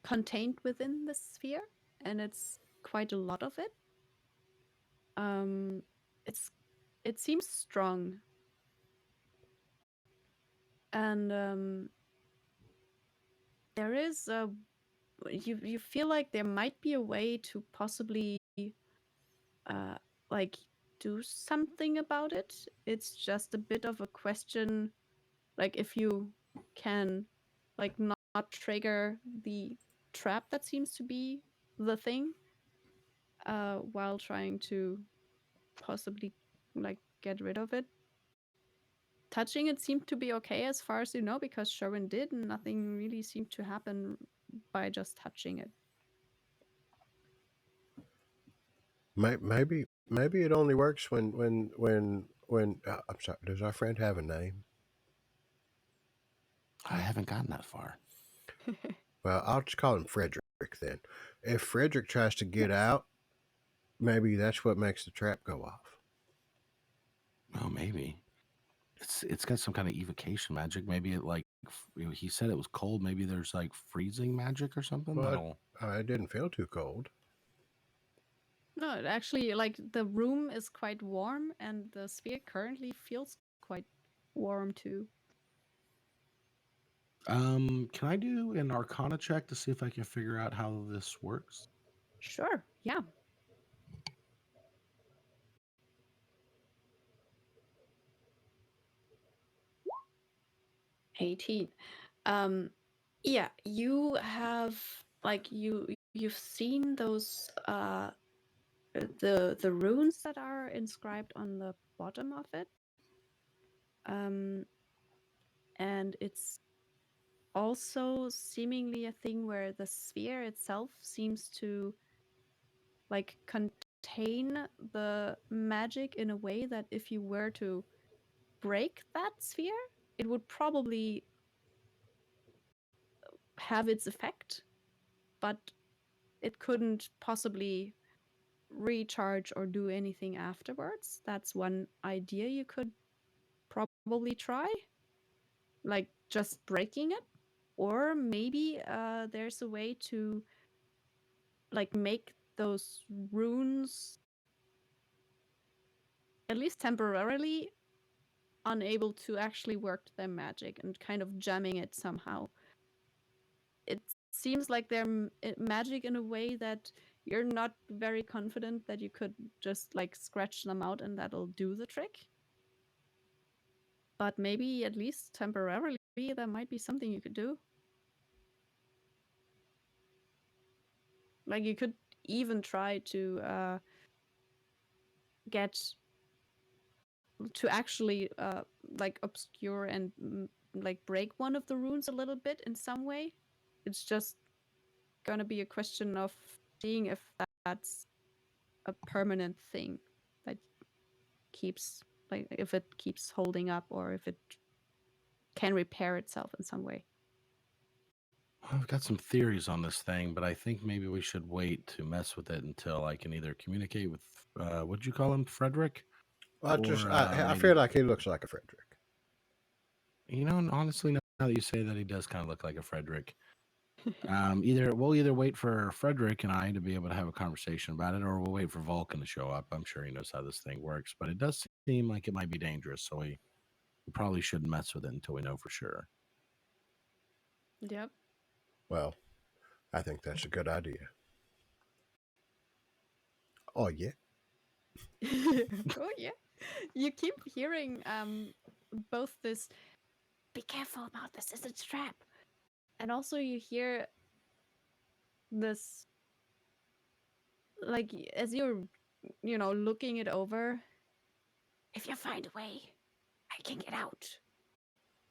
contained within the sphere, and it's quite a lot of it. It seems strong, and there is a you feel like there might be a way to possibly like do something about it. It's just a bit of a question, like if you can like not trigger the trap that seems to be the thing while trying to possibly like get rid of it. Touching it seemed to be okay as far as you know, because Sherwin did, and nothing really seemed to happen by just touching it. Maybe it only works when I'm sorry. Does our friend have a name? I haven't gotten that far. Well, I'll just call him Frederick then. If Frederick tries to get out, maybe that's what makes the trap go off. Oh, maybe it's got some kind of evocation magic. Maybe it like he said it was cold. Maybe there's like freezing magic or something. Well, it didn't feel too cold. No, it actually, like, the room is quite warm, and the sphere currently feels quite warm too. Can I do an Arcana check to see if I can figure out how this works? Sure, yeah. $18. Yeah, you have like you've seen those the runes that are inscribed on the bottom of it. And it's also seemingly a thing where the sphere itself seems to like contain the magic in a way that if you were to break that sphere, it would probably have its effect, but it couldn't possibly recharge or do anything afterwards. That's one idea you could probably try, like just breaking it. Or maybe there's a way to like make those runes at least temporarily unable to actually work their magic and kind of jamming it somehow. It seems like they're magic in a way that you're not very confident that you could just like scratch them out and that'll do the trick. But maybe at least temporarily there might be something you could do. Like you could even try to get to actually like obscure and like break one of the runes a little bit in some way. It's just gonna be a question of seeing if that's a permanent thing that keeps, like, if it keeps holding up or if it can repair itself in some way. I've got some theories on this thing, but I think maybe we should wait to mess with it until I can either communicate with what'd you call him, Frederick? I Randy. feel like he looks like a Frederick. You know, honestly, now that you say that, he does kind of look like a Frederick. We'll either wait for Frederick and I to be able to have a conversation about it, or we'll wait for Vulcan to show up. I'm sure he knows how this thing works, but it does seem like it might be dangerous, so we probably shouldn't mess with it until we know for sure. Yep. Well, I think that's a good idea. Oh yeah. Oh yeah. You keep hearing both this, be careful about this, it's a trap. And also you hear this, like, as you're, looking it over, if you find a way, I can get out.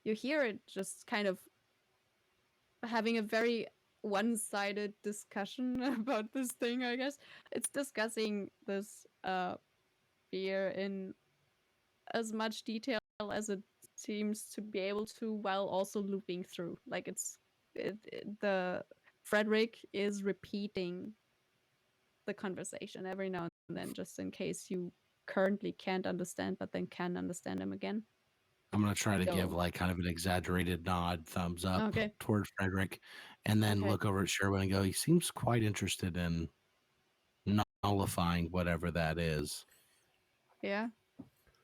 You hear it just kind of having a very one-sided discussion about this thing, I guess. It's discussing this fear in as much detail as it seems to be able to, while also looping through. Like the Frederick is repeating the conversation every now and then, just in case you currently can't understand, but then can understand him again. I'm going to try to give So- like kind of an exaggerated nod, thumbs up Okay. toward Frederick, and then Okay. look over at Sherwin and go, he seems quite interested in nullifying whatever that is. Yeah.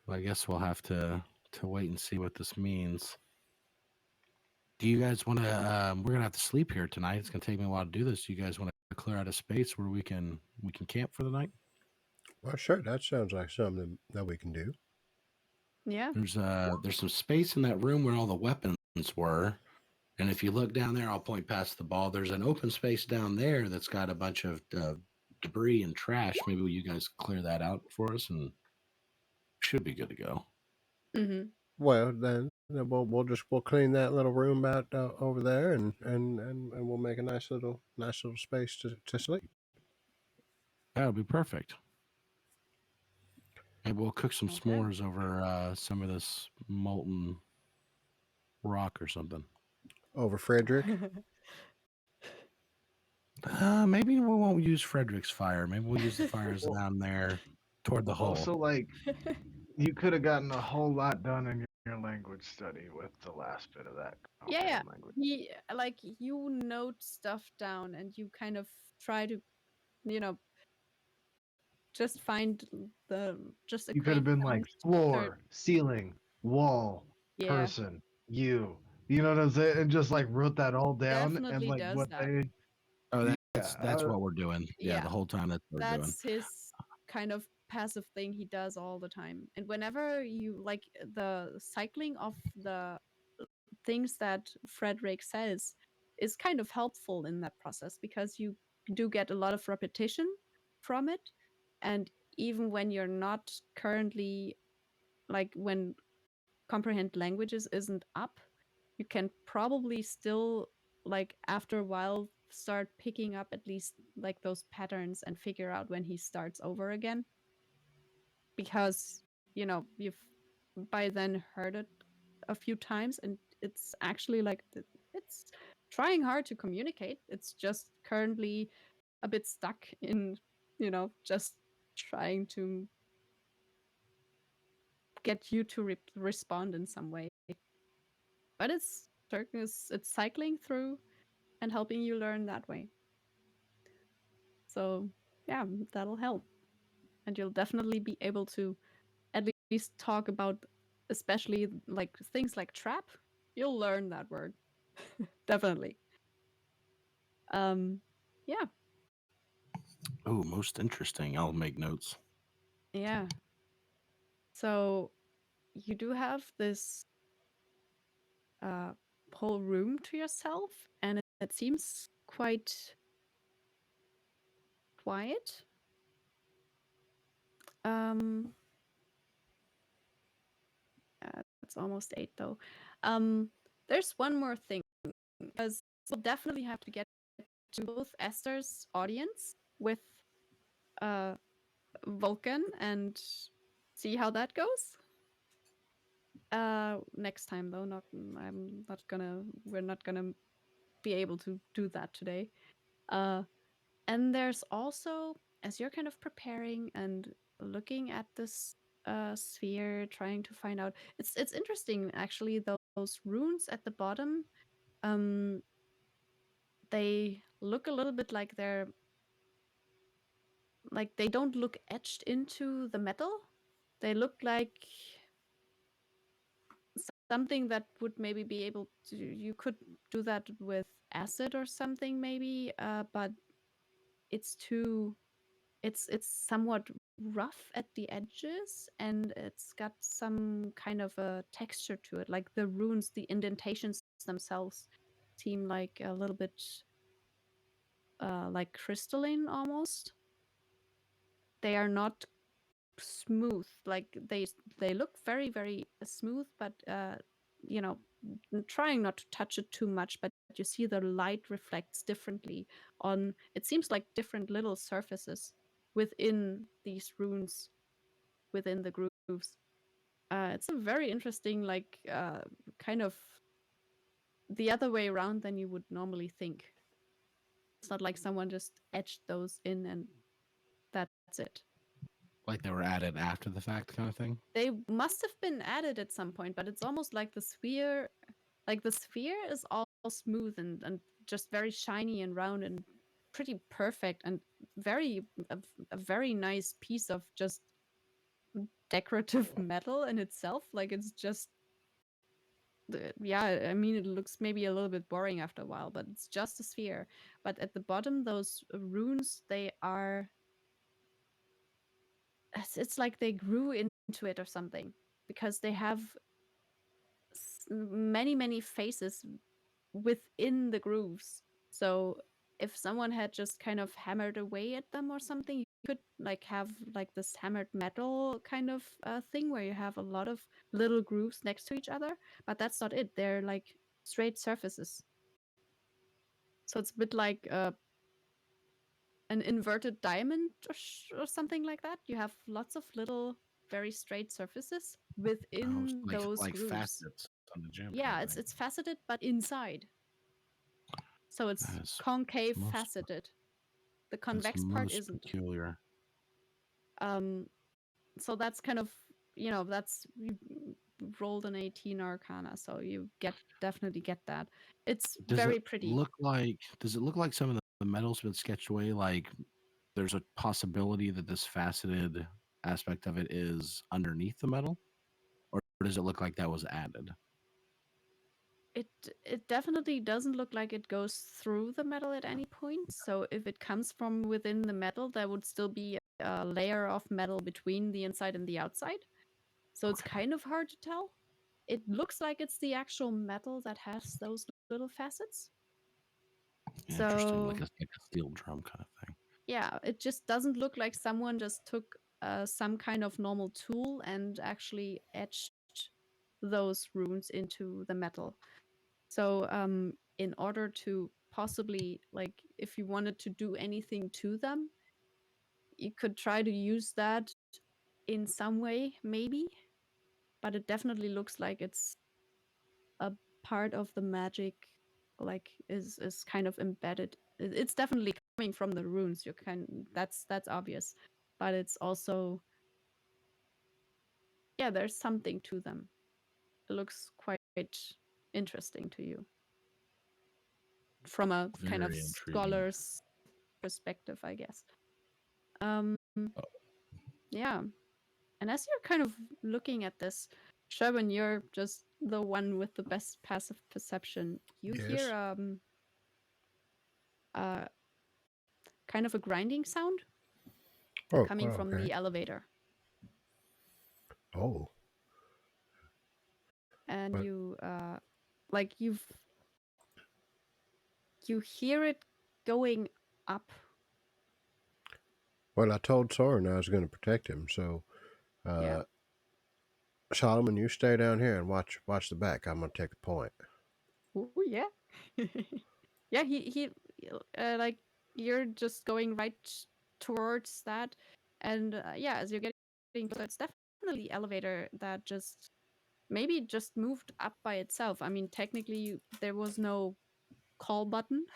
I guess we'll have to wait and see what this means. Do you guys want to? We're gonna have to sleep here tonight. It's gonna take me a while to do this. Do you guys want to clear out a space where we can camp for the night? Well, sure. That sounds like something that we can do. Yeah. There's some space in that room where all the weapons were, and if you look down there, I'll point past the ball. There's an open space down there that's got a bunch of debris and trash. Maybe you guys clear that out for us, and should be good to go. Mm-hmm. Well, then we'll clean that little room out over there, and we'll make a nice little space to sleep. That would be perfect. Maybe we'll cook some Okay. s'mores over some of this molten rock or something. Over Frederick. Maybe we won't use Frederick's fire. Maybe we'll use the fires down there toward the hole. Also, like, you could have gotten a whole lot done in your language study with the last bit of that. Yeah. Language. You note stuff down and you kind of try to, just find just You could have been like floor, start- ceiling, wall, Yeah. person, you. You know what I'm saying? And just like wrote that all down and Definitely like does what that. they. Oh, that's Yeah, what we're doing. Yeah, yeah. the whole time that's what we're doing. That's his kind of passive thing he does all the time. And whenever you like the cycling of the things that Frederick says is kind of helpful in that process, because you do get a lot of repetition from it. And even when you're not currently, like, when comprehend languages isn't up, you can probably still, like, after a while start picking up at least like those patterns and figure out when he starts over again, because you've by then heard it a few times, and it's actually like it's trying hard to communicate. It's just currently a bit stuck in just trying to get you to respond in some way, but it's circle it's cycling through and helping you learn that way. So yeah, that'll help. And you'll definitely be able to at least talk about, especially like things like trap. You'll learn that word. Definitely. Yeah. Oh, most interesting. I'll make notes. Yeah. So you do have this whole room to yourself, and it seems quite quiet. It's almost 8 though. There's one more thing, because we'll definitely have to get to both Esther's audience with Vulcan and see how that goes. Next time though, we're not gonna be able to do that today. And there's also, as you're kind of preparing and looking at this sphere, trying to find out, it's interesting actually. Those runes at the bottom, they look a little bit like they don't look etched into the metal. They look like something that would maybe be able to, you could do that with acid or something maybe, but it's somewhat rough at the edges, and it's got some kind of a texture to it. Like the runes, the indentations themselves seem like a little bit like crystalline almost. They are not smooth. Like they look very, very smooth, but you know, trying not to touch it too much, but you see the light reflects differently on, it seems like different little surfaces within these runes, within the grooves. It's a very interesting, like kind of the other way around than you would normally think. It's not like someone just etched those in and that's it. Like they were added after the fact kind of thing. They must have been added at some point, but it's almost like the sphere is all smooth and just very shiny and round and pretty perfect, and a very nice piece of just decorative metal in itself. Like it's just yeah, I mean, it looks maybe a little bit boring after a while, but it's just a sphere. But at the bottom, those runes, they are, it's like they grew into it or something, because they have many faces within the grooves. So if someone had just kind of hammered away at them or something, you could like have like this hammered metal kind of thing where you have a lot of little grooves next to each other, but that's not it. They're like straight surfaces. So it's a bit like an inverted diamond or something like that. You have lots of little very straight surfaces within those like grooves. facets on the gem. Yeah, it's faceted but inside. So it's concave faceted. The convex part isn't. Peculiar. So that's kind of, you know, that's, you rolled an 18 Arcana, so you definitely get that. It's very pretty. Does it look like some of the metal's been sketched away? Like there's a possibility that this faceted aspect of it is underneath the metal, or does it look like that was added? It definitely doesn't look like it goes through the metal at any point. So if it comes from within the metal, there would still be a layer of metal between the inside and the outside. So it's kind of hard to tell. It looks like it's the actual metal that has those little facets. Interesting, like a steel drum kind of thing. Yeah, it just doesn't look like someone just took some kind of normal tool and actually etched those runes into the metal. So in order to possibly, like, if you wanted to do anything to them, you could try to use that in some way, maybe. But it definitely looks like it's a part of the magic, like is kind of embedded. It's definitely coming from the runes. That's obvious, but it's also, yeah, there's something to them. It looks quite interesting to you from a kind of Very intriguing. scholar's perspective, I guess. Yeah. And as you're kind of looking at this, Sherwin, you're just the one with the best passive perception. You hear Yes. kind of a grinding sound Oh, coming from okay. the elevator. Oh, And What? you like you hear it going up. well, I told Soren I was going to protect him, so Yeah. Solomon, you stay down here and watch the back. I'm going to take the point. Ooh, yeah. Yeah, he like you're just going right towards that, and yeah, as you're getting closer, it's definitely the elevator that just maybe just moved up by itself. I mean, technically there was no call button,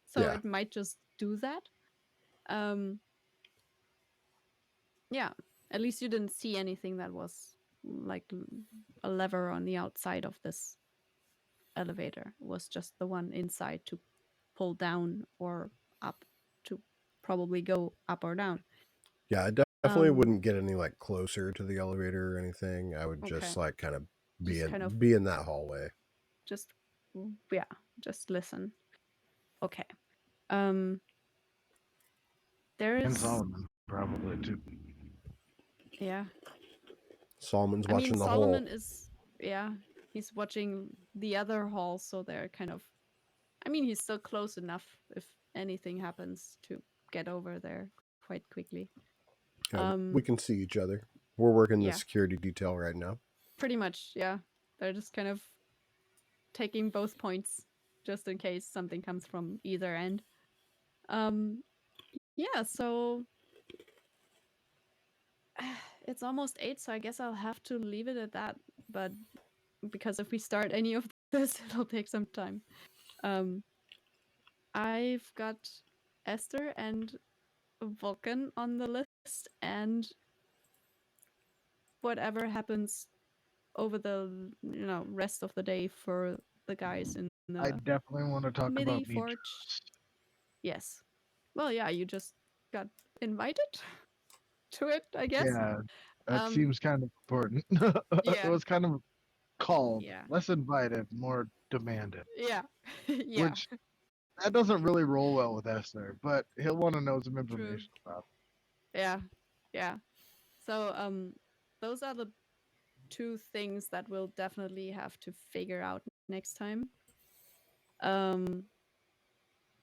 so Yeah. it might just do that. Yeah, at least you didn't see anything that was like a lever on the outside of this elevator. It was just the one inside to pull down or up, to probably go up or down. Yeah, I definitely Um, wouldn't get any like closer to the elevator or anything. I would Okay. just like kind of be Just in kind of- be in that hallway. just yeah, just listen. Okay. Um, there And is Solomon probably too. yeah. Solomon's I mean, watching the Solomon hole. is he's watching the other hall, so they're kind of. I mean, he's still close enough if anything happens to get over there quite quickly. Yeah, we can see each other. We're working the Yeah. security detail right now. Pretty much, yeah. They're just kind of taking both points just in case something comes from either end. Yeah, so it's almost 8, so I guess I'll have to leave it at that. But because if we start any of this, it'll take some time. I've got Esther and Vulcan on the list, and whatever happens over the rest of the day for the guys in I the definitely want to talk Midi about Mead Forge. first. Yes. Well, yeah, you just got invited to it, I guess. Yeah, that Um, seems kind of important. It Yeah. was kind of called, Yeah. less invited, more demanded. Yeah. Yeah. Which that doesn't really roll well with Esther, but he'll want to know some True. information about Yeah. Yeah. So those are the two things that we'll definitely have to figure out next time.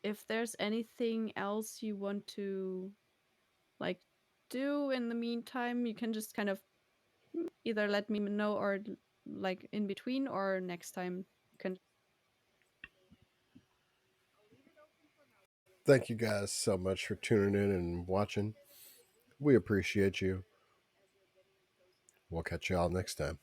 If there's anything else you want to like do in the meantime, you can just kind of either let me know or like in between, or next time you can. Thank you guys so much for tuning in and watching. We appreciate you. We'll catch y'all next time.